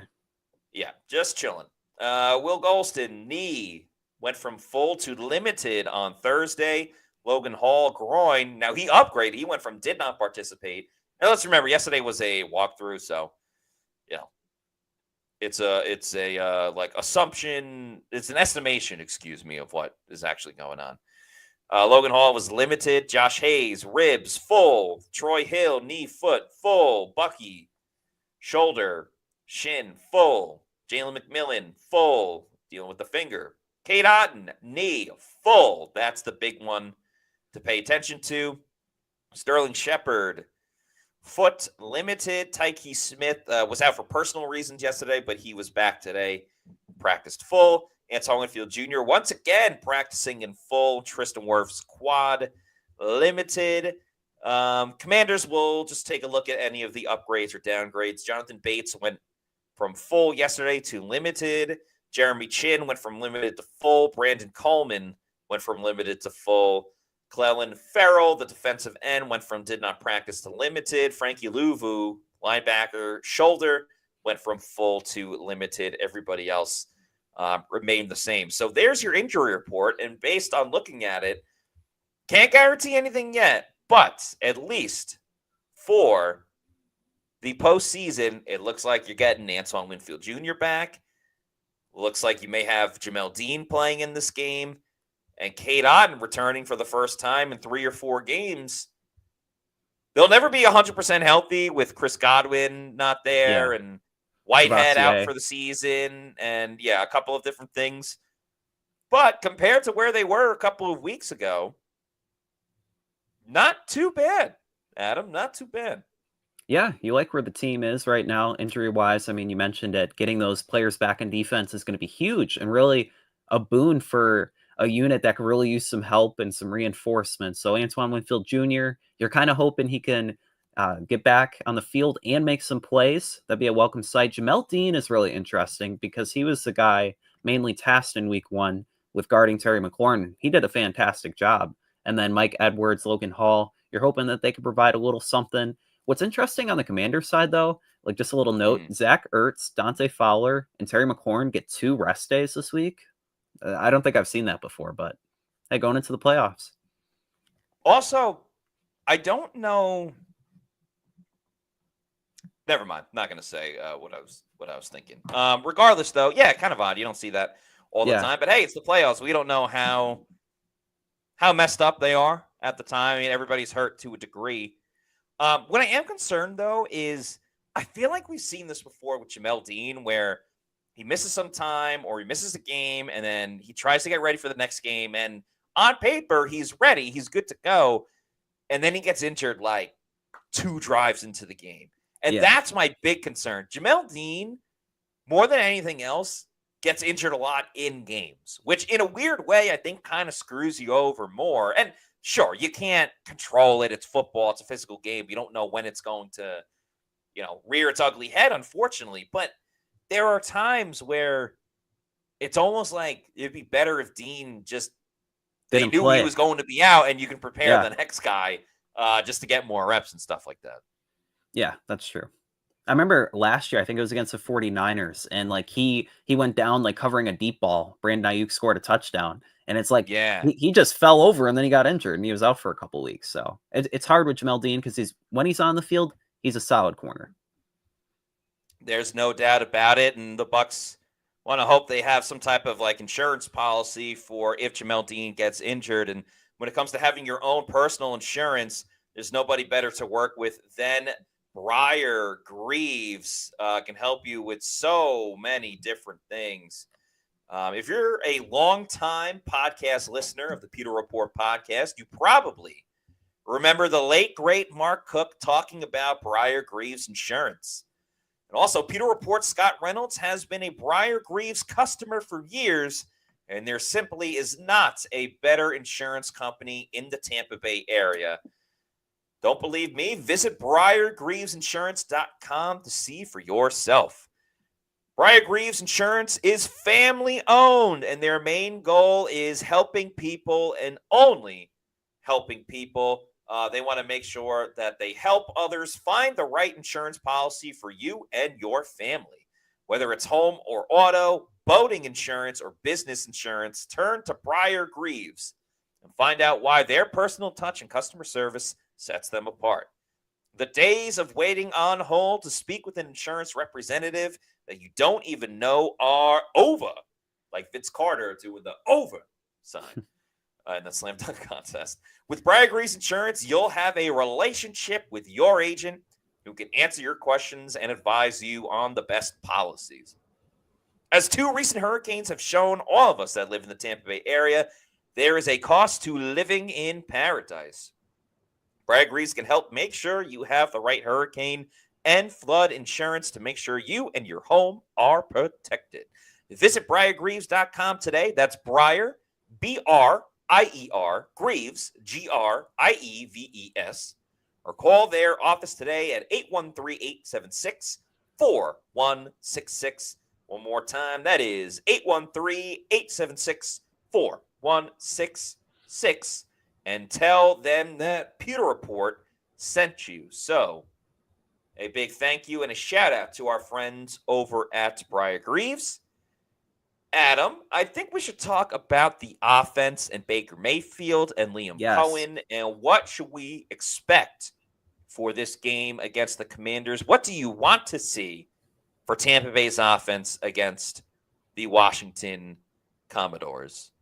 Yeah, just chilling. Will Golston, knee, went from full to limited on Thursday. Logan Hall, groin. Now he upgraded. He went from did not participate. And let's remember, yesterday was a walkthrough, so it's a assumption. It's an estimation, of what is actually going on. Logan Hall was limited. Josh Hayes, ribs, full. Troy Hill, knee, foot, full. Bucky, shoulder, shin, full. Jalen McMillan, full. Dealing with the finger. Cade Otton, knee, full. That's the big one to pay attention to. Sterling Shepard, foot, limited. Tyke Smith was out for personal reasons yesterday, but he was back today. Practiced full. Antoine Winfield Jr. once again practicing in full. Tristan Wirfs quad limited. Commanders will just take a look at any of the upgrades or downgrades. Jonathan Bates went from full yesterday to limited. Jeremy Chin went from limited to full. Brandon Coleman went from limited to full. Clellan Ferrell, the defensive end, went from did not practice to limited. Frankie Luvu, linebacker, shoulder, went from full to limited. Everybody else remained the same. So there's your injury report. And based on looking at it, can't guarantee anything yet, but at least for the postseason, it looks like you're getting Antoine Winfield Jr. back. Looks like you may have Jamel Dean playing in this game and Cade Otton returning for the first time in 3 or 4 games. They'll never be 100% healthy with Chris Godwin not there and Whitehead out for the season, and a couple of different things. But compared to where they were a couple of weeks ago, not too bad, Adam. Not too bad. Yeah, you like where the team is right now, injury-wise. I mean, you mentioned it. Getting those players back in defense is going to be huge and really a boon for a unit that could really use some help and some reinforcement. So Antoine Winfield Jr., you're kind of hoping he can get back on the field and make some plays. That'd be a welcome sight. Jamel Dean is really interesting because he was the guy mainly tasked in week 1 with guarding Terry McLaurin. He did a fantastic job. And then Mike Edwards, Logan Hall, you're hoping that they could provide a little something. What's interesting on the Commander side, though, like just a little note, Zach Ertz, Dante Fowler, and Terry McLaurin get 2 rest days this week. I don't think I've seen that before, but hey, going into the playoffs. Also, I don't know. Never mind. Not going to say what I was thinking. Regardless, though, yeah, kind of odd. You don't see that all the time. But hey, it's the playoffs. We don't know how messed up they are at the time. I mean, everybody's hurt to a degree. What I am concerned, though, is I feel like we've seen this before with Jamel Dean, where he misses some time or he misses a game, and then he tries to get ready for the next game. And on paper, he's ready. He's good to go. And then he gets injured like 2 drives into the game. And that's my big concern. Jamel Dean, more than anything else, gets injured a lot in games, which in a weird way, I think kind of screws you over more. And sure, you can't control it. It's football. It's a physical game. You don't know when it's going to, rear its ugly head, unfortunately. But there are times where it's almost like it'd be better if Dean they knew he was going to be out, and you can prepare the next guy just to get more reps and stuff like that. Yeah, that's true. I remember last year, I think it was against the 49ers, and like he went down like covering a deep ball. Brandon Ayuk scored a touchdown, and it's like he just fell over and then he got injured and he was out for a couple weeks. So it's hard with Jamel Dean because when he's on the field, he's a solid corner. There's no doubt about it, and the Bucs want to hope they have some type of like insurance policy for if Jamel Dean gets injured. And when it comes to having your own personal insurance, there's nobody better to work with than Briar Greaves. Can help you with so many different things. If you're a longtime podcast listener of the Pewter Report podcast, you probably remember the late, great Mark Cook talking about Briar Greaves Insurance. And also, Pewter Report Scott Reynolds has been a Briar Greaves customer for years, and there simply is not a better insurance company in the Tampa Bay area. Don't believe me? Visit BriarGreavesInsurance.com to see for yourself. Briar Greaves Insurance is family-owned, and their main goal is helping people and only helping people. They want to make sure that they help others find the right insurance policy for you and your family. Whether it's home or auto, boating insurance, or business insurance, turn to Briar Greaves and find out why their personal touch and customer service sets them apart. The days of waiting on hold to speak with an insurance representative that you don't even know are over, like Vince Carter doing the over sign in the slam dunk contest. With Briar Greaves Insurance, you'll have a relationship with your agent who can answer your questions and advise you on the best policies. As 2 recent hurricanes have shown all of us that live in the Tampa Bay area, there is a cost to living in paradise. Briar Greaves can help make sure you have the right hurricane and flood insurance to make sure you and your home are protected. Visit BriarGreaves.com today. That's Briar, B-R-I-E-R, Greaves, G-R-I-E-V-E-S. Or call their office today at 813-876-4166. One more time, that is 813-876-4166. And tell them that Pewter Report sent you. So, a big thank you and a shout out to our friends over at Briar Greaves. Adam, I think we should talk about the offense and Baker Mayfield and Liam Cohen, and what should we expect for this game against the Commanders? What do you want to see for Tampa Bay's offense against the Washington Commodores?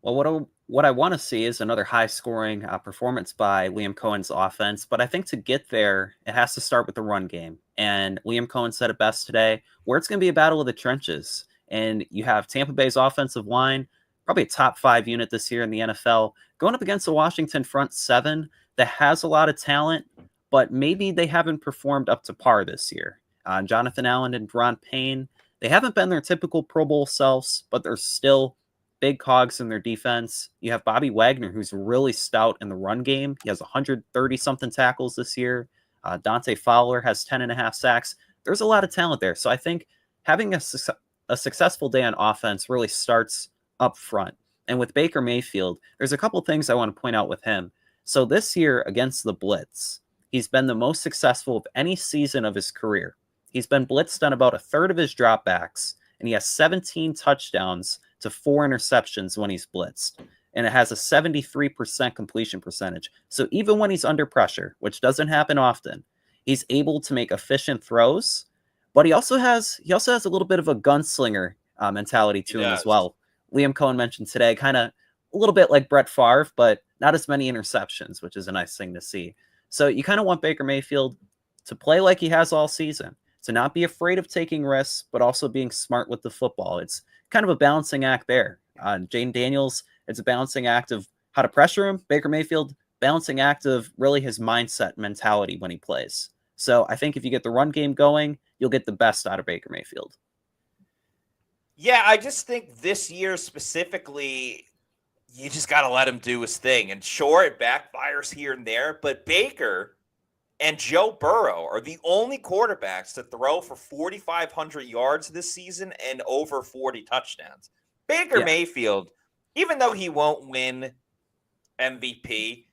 Well, what I want to see is another high-scoring performance by Liam Cohen's offense, but I think to get there, it has to start with the run game. And Liam Cohen said it best today, where it's going to be a battle of the trenches. And you have Tampa Bay's offensive line, probably a top 5 unit this year in the NFL, going up against the Washington front 7 that has a lot of talent, but maybe they haven't performed up to par this year. Jonathan Allen and Deron Payne, they haven't been their typical Pro Bowl selves, but they're still big cogs in their defense. You have Bobby Wagner, who's really stout in the run game. He has 130-something tackles this year. Dante Fowler has 10.5 sacks. There's a lot of talent there. So I think having a successful day on offense really starts up front. And with Baker Mayfield, there's a couple things I want to point out with him. So this year against the blitz, he's been the most successful of any season of his career. He's been blitzed on about a third of his dropbacks, and he has 17 touchdowns to 4 interceptions when he's blitzed. And it has a 73% completion percentage. So even when he's under pressure, which doesn't happen often, he's able to make efficient throws. But he also has a little bit of a gunslinger mentality to him as well. Liam Cohen mentioned today, kind of a little bit like Brett Favre, but not as many interceptions, which is a nice thing to see. So you kind of want Baker Mayfield to play like he has all season, to not be afraid of taking risks, but also being smart with the football. It's kind of a balancing act there. Jayden Daniels, it's a balancing act of how to pressure him. Baker Mayfield, balancing act of really his mindset mentality when he plays. So I think if you get the run game going, you'll get the best out of Baker Mayfield. Yeah, I just think this year specifically, you just got to let him do his thing. And sure, it backfires here and there, but Baker and Joe Burrow are the only quarterbacks to throw for 4,500 yards this season and over 40 touchdowns. Baker Mayfield, even though he won't win MVP,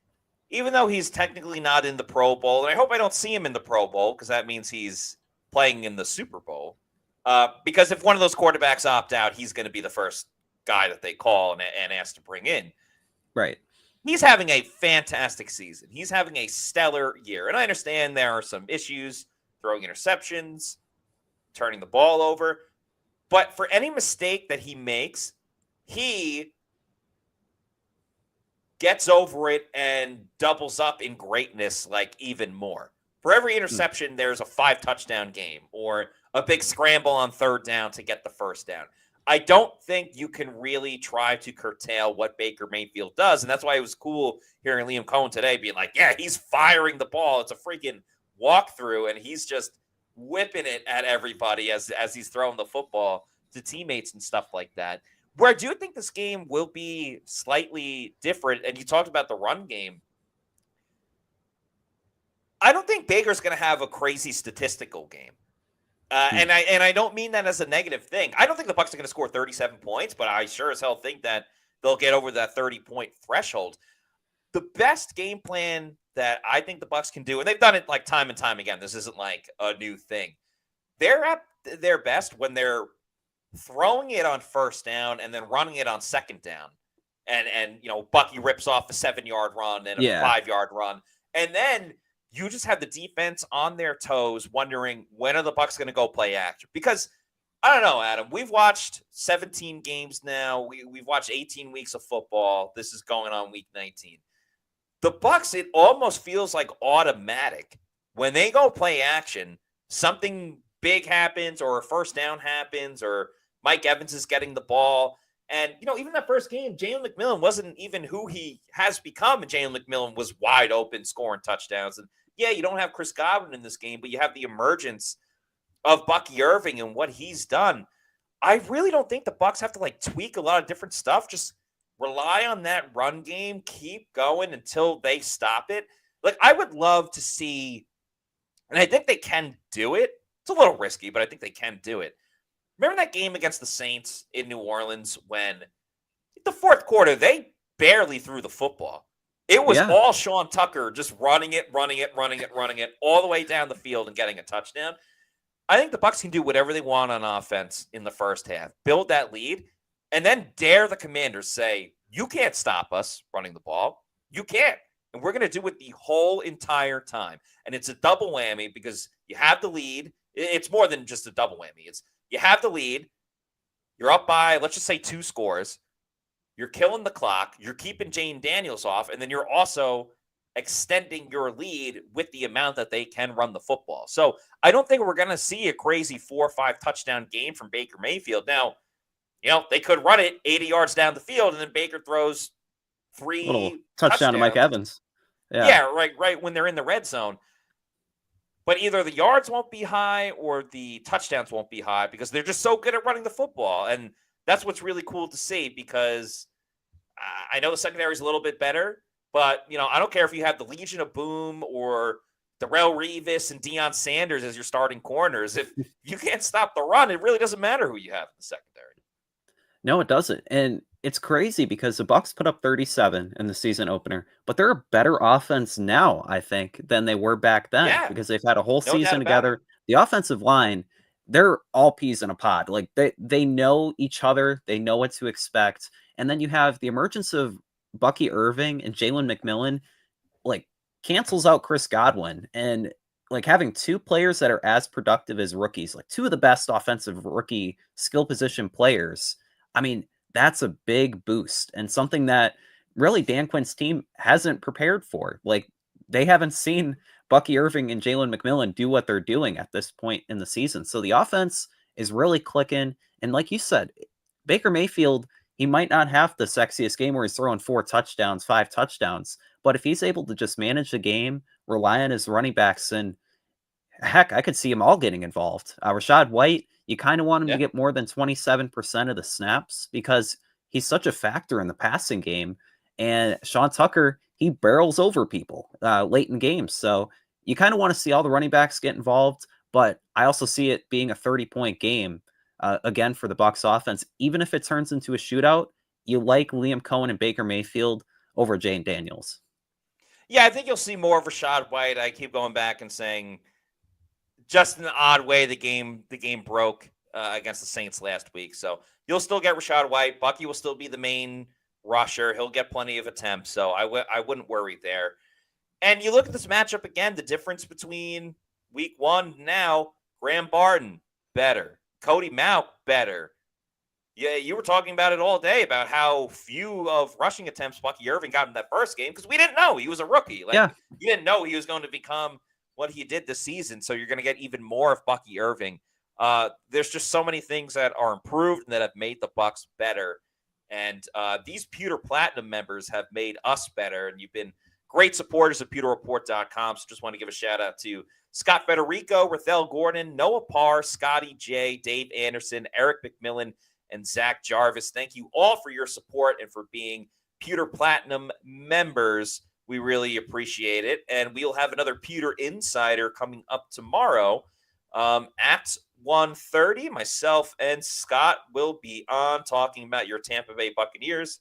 even though he's technically not in the Pro Bowl, and I hope I don't see him in the Pro Bowl because that means he's playing in the Super Bowl. Because if one of those quarterbacks opt out, he's going to be the first guy that they call and ask to bring in. Right. He's having a fantastic season. He's having a stellar year. And I understand there are some issues, throwing interceptions, turning the ball over. But for any mistake that he makes, he gets over it and doubles up in greatness like even more. For every interception, there's a 5-touchdown game or a big scramble on third down to get the first down. I don't think you can really try to curtail what Baker Mayfield does. And that's why it was cool hearing Liam Cohen today being like, yeah, he's firing the ball. It's a freaking walkthrough, and he's just whipping it at everybody as he's throwing the football to teammates and stuff like that. Where I do think this game will be slightly different, and you talked about the run game, I don't think Baker's going to have a crazy statistical game. And I don't mean that as a negative thing. I don't think the Bucs are going to score 37 points, but I sure as hell think that they'll get over that 30-point threshold. The best game plan that I think the Bucs can do, and they've done it like time and time again. This isn't like a new thing. They're at their best when they're throwing it on first down and then running it on second down. And Bucky rips off a 7-yard run and a 5-yard run. And then you just have the defense on their toes wondering, when are the Bucs going to go play action? Because, I don't know, Adam, we've watched 17 games now. We've watched 18 weeks of football. This is going on week 19. The Bucs, it almost feels like automatic. When they go play action, something big happens or a first down happens or Mike Evans is getting the ball. And, even that first game, Jalen McMillan wasn't even who he has become. And Jalen McMillan was wide open, scoring touchdowns. And, yeah, you don't have Chris Godwin in this game, but you have the emergence of Bucky Irving and what he's done. I really don't think the Bucs have to, tweak a lot of different stuff. Just rely on that run game, keep going until they stop it. I would love to see, and I think they can do it. It's a little risky, but I think they can do it. Remember that game against the Saints in New Orleans when the fourth quarter, they barely threw the football. It was all Sean Tucker just running it all the way down the field and getting a touchdown. I think the Bucs can do whatever they want on offense in the first half, build that lead, and then dare the Commanders say, you can't stop us running the ball. You can't. And we're going to do it the whole entire time. And it's a double whammy because you have the lead. It's more than just a double whammy. It's you have the lead. You're up by, let's just say, 2 scores. You're killing the clock. You're keeping Jayden Daniels off. And then you're also extending your lead with the amount that they can run the football. So I don't think we're going to see a crazy 4 or 5 touchdown game from Baker Mayfield. Now, they could run it 80 yards down the field, and then Baker throws 3 little touchdown to Mike Evans. Yeah, right when they're in the red zone. but either the yards won't be high or the touchdowns won't be high because they're just so good at running the football. And that's what's really cool to see because I know the secondary is a little bit better, but, I don't care if you have the Legion of Boom or Darrelle Revis and Deion Sanders as your starting corners. If you can't stop the run, it really doesn't matter who you have in the secondary. No, it doesn't. And it's crazy because the Bucs put up 37 in the season opener, but they're a better offense now, I think, than they were back then Yeah, because they've had a whole no doubt season about it. together. The offensive line, they're all peas in a pod. Like they know each other, they know what to expect. And then you have the emergence of Bucky Irving and Jalen McMillan, like cancels out Chris Godwin. And like having two players that are as productive as rookies, like two of the best offensive rookie skill position players. I mean, that's a big boost and something that really Dan Quinn's team hasn't prepared for. Like they haven't seen Bucky Irving and Jalen McMillan do what they're doing at this point in the season. So the offense is really clicking. And like you said, Baker Mayfield, he might not have the sexiest game where he's throwing 4 touchdowns, 5 touchdowns, but if he's able to just manage the game, rely on his running backs, and heck, I could see him all getting involved. Rachaad White, you kind of want him to get more than 27% of the snaps because he's such a factor in the passing game. And Sean Tucker, he barrels over people late in games. So you kind of want to see all the running backs get involved. But I also see it being a 30-point game again for the Bucs offense. Even if it turns into a shootout, you like Liam Cohen and Baker Mayfield over Jayden Daniels. Yeah, I think you'll see more of Rachaad White. I keep going back and saying, just in an odd way, the game broke against the Saints last week. So you'll still get Rachaad White. Bucky will still be the main rusher. He'll get plenty of attempts. So I wouldn't worry there. And you look at this matchup again, the difference between week 1 now, Graham Barton, better. Cody Mauch, better. Yeah, you were talking about it all day about how few of rushing attempts Bucky Irving got in that first game because we didn't know he was a rookie. You didn't know he was going to become what he did this season. So you're going to get even more of Bucky Irving. There's just so many things that are improved and that have made the Bucs better. And these Pewter Platinum members have made us better. And you've been great supporters of pewterreport.com. So just want to give a shout out to Scott Federico, Rathel Gordon, Noah Parr, Scotty J, Dave Anderson, Eric McMillan, and Zach Jarvis. Thank you all for your support and for being Pewter Platinum members. We really appreciate it. And we'll have another Pewter Insider coming up tomorrow at 1:30. Myself and Scott will be on talking about your Tampa Bay Buccaneers.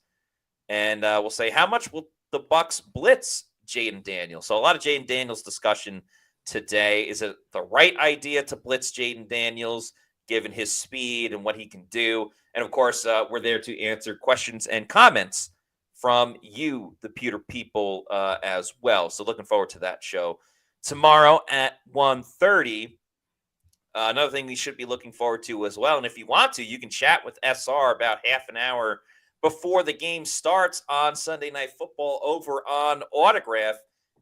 And we'll say, how much will the Bucs blitz Jayden Daniels? So a lot of Jayden Daniels discussion today. Is it the right idea to blitz Jayden Daniels given his speed and what he can do? And of course, we're there to answer questions and comments from you, the Pewter people, as well. So looking forward to that show tomorrow at 1:30. Another thing we should be looking forward to as well. And if you want to, you can chat with SR about half an hour before the game starts on Sunday Night Football over on Autograph.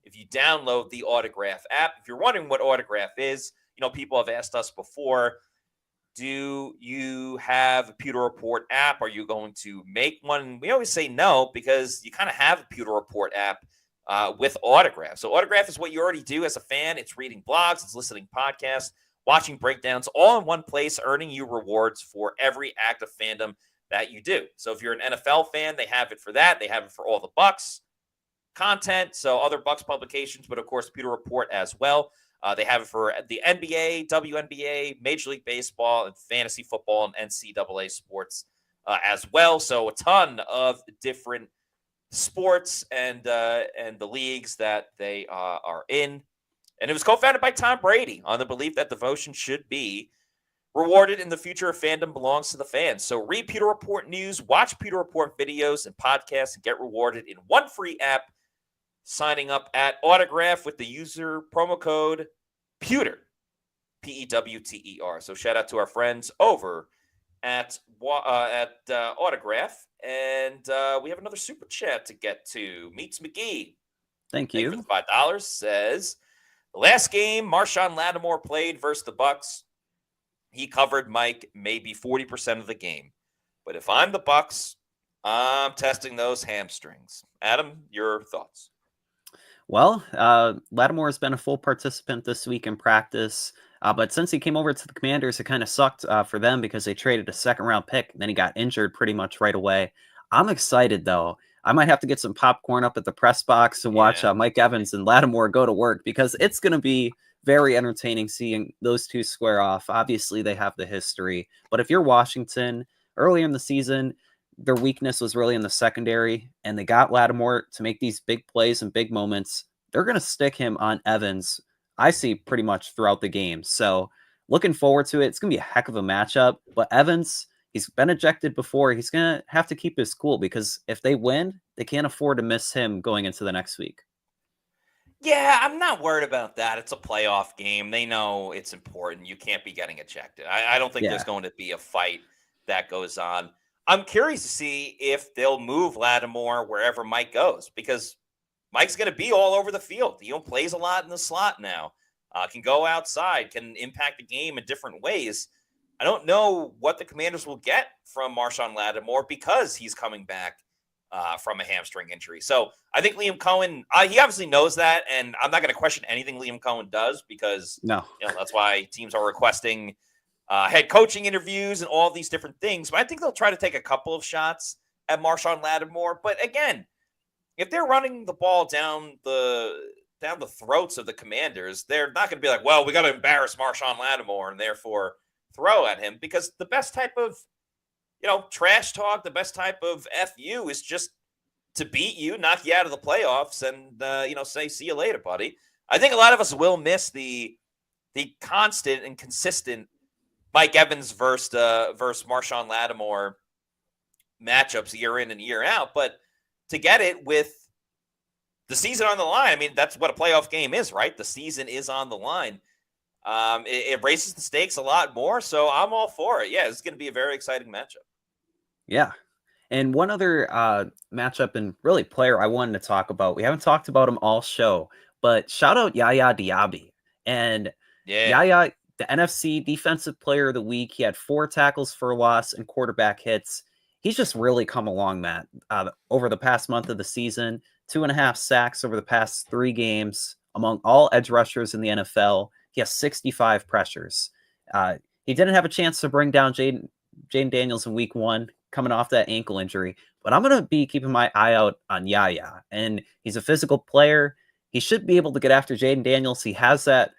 If you download the Autograph app, if you're wondering what Autograph is, people have asked us before, do you have a Pewter Report app? Are you going to make one? We always say no because you kind of have a Pewter Report app with Autograph. So Autograph is what you already do as a fan. It's reading blogs, it's listening podcasts, watching breakdowns, all in one place, earning you rewards for every act of fandom that you do. So if you're an NFL fan, they have it for that. They have it for all the Bucs content, so other Bucs publications, but of course, Pewter Report as well. They have it for the NBA, WNBA, Major League Baseball, and fantasy football and NCAA sports as well. So a ton of different sports and the leagues that they are in. And it was co-founded by Tom Brady on the belief that devotion should be rewarded in the future of fandom belongs to the fans. So read Pewter Report news, watch Pewter Report videos and podcasts, and get rewarded in one free app. Signing up at Autograph with the user promo code Pewter, Pewter. So shout out to our friends over at Autograph. And we have another super chat to get to. Meets McGee. Thank you. For the $5 says, the last game Marshawn Lattimore played versus the Bucs, he covered Mike maybe 40% of the game. But if I'm the Bucs, I'm testing those hamstrings. Adam, your thoughts? Well, Lattimore has been a full participant this week in practice, but since he came over to the Commanders, it kind of sucked for them because they traded a second-round pick, and then he got injured pretty much right away. I'm excited, though. I might have to get some popcorn up at the press box and watch Yeah. Mike Evans and Lattimore go to work because it's going to be very entertaining seeing those two square off. Obviously, they have the history, but if you're Washington, earlier in the season, their weakness was really in the secondary, and they got Lattimore to make these big plays and big moments. They're going to stick him on Evans, I see, pretty much throughout the game. So looking forward to it. It's going to be a heck of a matchup. But Evans, he's been ejected before. He's going to have to keep his cool because if they win, they can't afford to miss him going into the next week. Yeah, I'm not worried about that. It's a playoff game. They know it's important. You can't be getting ejected. I don't think Yeah. there's going to be a fight that goes on. I'm curious to see if they'll move Lattimore wherever Mike goes because Mike's going to be all over the field. He plays a lot in the slot now, can go outside, can impact the game in different ways. I don't know what the Commanders will get from Marshawn Lattimore because he's coming back from a hamstring injury. So I think Liam Cohen, he obviously knows that, and I'm not going to question anything Liam Cohen does because that's why teams are requesting head coaching interviews and all these different things. But I think they'll try to take a couple of shots at Marshawn Lattimore. But again, if they're running the ball down the throats of the Commanders, they're not going to be like, well, we got to embarrass Marshawn Lattimore and therefore throw at him, because the best type of trash talk, the best type of FU is just to beat you, knock you out of the playoffs, and say see you later, buddy. I think a lot of us will miss the constant and consistent Mike Evans versus Marshawn Lattimore matchups year in and year out, but to get it with the season on the line, I mean, that's what a playoff game is, right? The season is on the line. It raises the stakes a lot more, so I'm all for it. Yeah, it's going to be a very exciting matchup. Yeah. And one other matchup and really player I wanted to talk about, we haven't talked about him all show, but shout out Yaya Diaby. And Yaya, the NFC Defensive Player of the Week, he had 4 tackles for loss and quarterback hits. He's just really come along, Matt, over the past month of the season. 2.5 sacks over the past 3 games among all edge rushers in the NFL. He has 65 pressures. He didn't have a chance to bring down Jayden Daniels in week 1, coming off that ankle injury, but I'm going to be keeping my eye out on Yaya, and he's a physical player. He should be able to get after Jayden Daniels. He has that.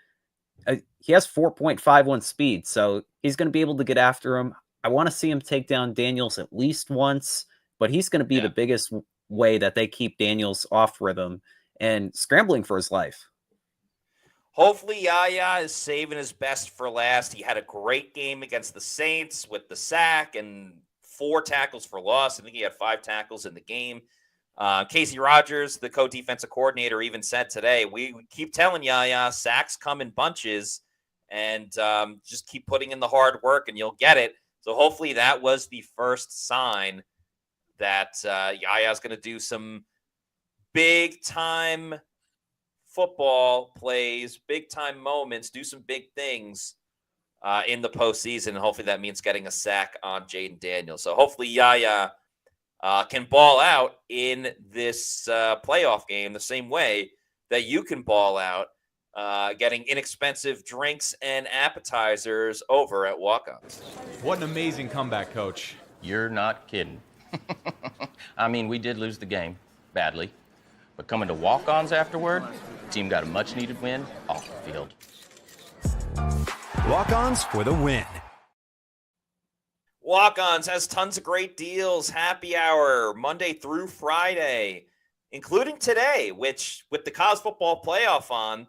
He has 4.51 speed, so he's going to be able to get after him. I want to see him take down Daniels at least once, but he's going to be the biggest way that they keep Daniels off rhythm and scrambling for his life. Hopefully Yaya is saving his best for last. He had a great game against the Saints with the sack and 4 tackles for loss. I think he had 5 tackles in the game. Casey Rogers, the co-defensive coordinator, even said today, we keep telling Yaya sacks come in bunches, and just keep putting in the hard work and you'll get it. So hopefully that was the first sign that Yaya is going to do some big-time football plays, big-time moments, do some big things in the postseason. And hopefully that means getting a sack on Jayden Daniels. So hopefully Yaya can ball out in this playoff game the same way that you can ball out getting inexpensive drinks and appetizers over at Walk-Ons. What an amazing comeback, Coach. You're not kidding. I mean, we did lose the game badly, but coming to Walk-Ons afterward, the team got a much-needed win off the field. Walk-Ons for the win. Walk-Ons has tons of great deals, happy hour, Monday through Friday, including today, which with the college football playoff on,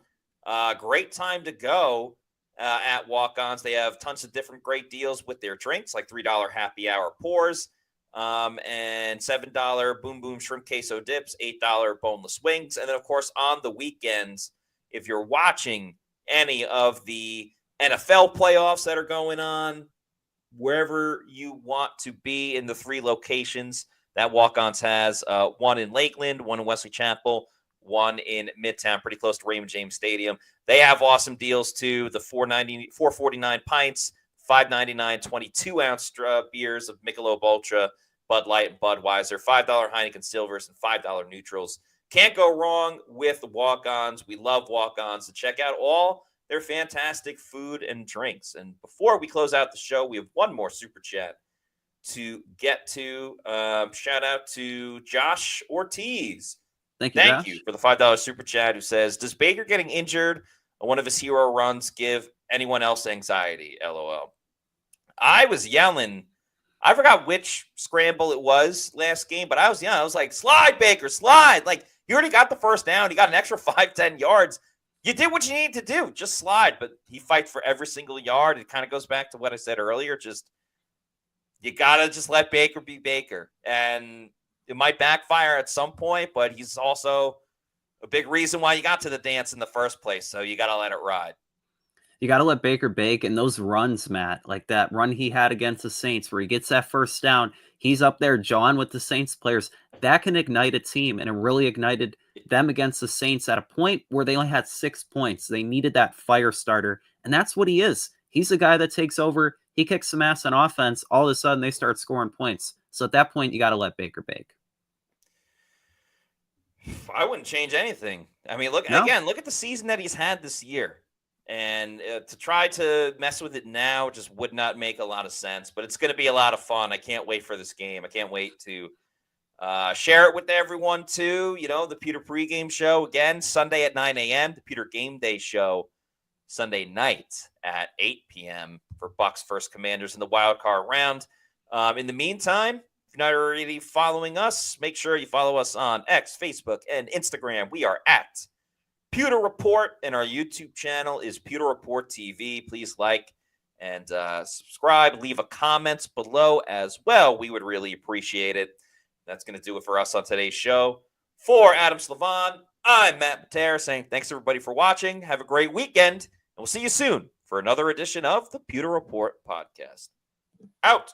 great time to go at Walk-Ons. They have tons of different great deals with their drinks, like $3 happy hour pours, and $7 boom boom shrimp queso dips, $8 boneless wings. And then, of course, on the weekends, if you're watching any of the NFL playoffs that are going on, wherever you want to be in the 3 locations that Walk-Ons has, one in Lakeland, one in Wesley Chapel, one in Midtown, pretty close to Raymond James Stadium. They have awesome deals too. The $4.49 pints, $5.99 22-ounce beers of Michelob Ultra, Bud Light, and Budweiser, $5 Heineken Silvers, and $5 Neutrals. Can't go wrong with the walk-ons. We love walk-ons. So check out all their fantastic food and drinks. And before we close out the show, we have one more super chat to get to. Shout out to Josh Ortiz. Thank you, Thank Josh. you for the $5 super chat, who says, does Baker getting injured on one of his hero runs give anyone else anxiety? LOL. I was yelling. I forgot which scramble it was last game, but I was yelling. I was like, slide, Baker, slide. Like, you already got the first down. You got an extra 5-10 yards. You did what you needed to do. Just slide. But he fights for every single yard. It kind of goes back to what I said earlier. Just, you got to just let Baker be Baker. And it might backfire at some point, but he's also a big reason why you got to the dance in the first place. So you got to let it ride. You got to let Baker bake. And those runs, Matt, like that run he had against the Saints where he gets that first down, he's up there jawing with the Saints players. That can ignite a team, and it really ignited them against the Saints at a point where they only had 6 points. They needed that fire starter, and that's what he is. He's the guy that takes over. He kicks some ass on offense. All of a sudden, they start scoring points. So at that point, you got to let Baker bake. I wouldn't change anything. I mean, look at the season that he's had this year. And to try to mess with it now just would not make a lot of sense. But it's going to be a lot of fun. I can't wait for this game. I can't wait to share it with everyone, too. You know, the Pewter pregame show, again, Sunday at 9 a.m. The Pewter game day show, Sunday night at 8 p.m. for Bucs versus Commanders in the wild card round. In the meantime, if you're not already following us, make sure you follow us on X, Facebook, and Instagram. We are at Pewter Report, and our YouTube channel is Pewter Report TV. Please like and subscribe. Leave a comment below as well. We would really appreciate it. That's going to do it for us on today's show. For Adam Slavon, I'm Matt Patera saying thanks, everybody, for watching. Have a great weekend, and we'll see you soon for another edition of the Pewter Report podcast. Out.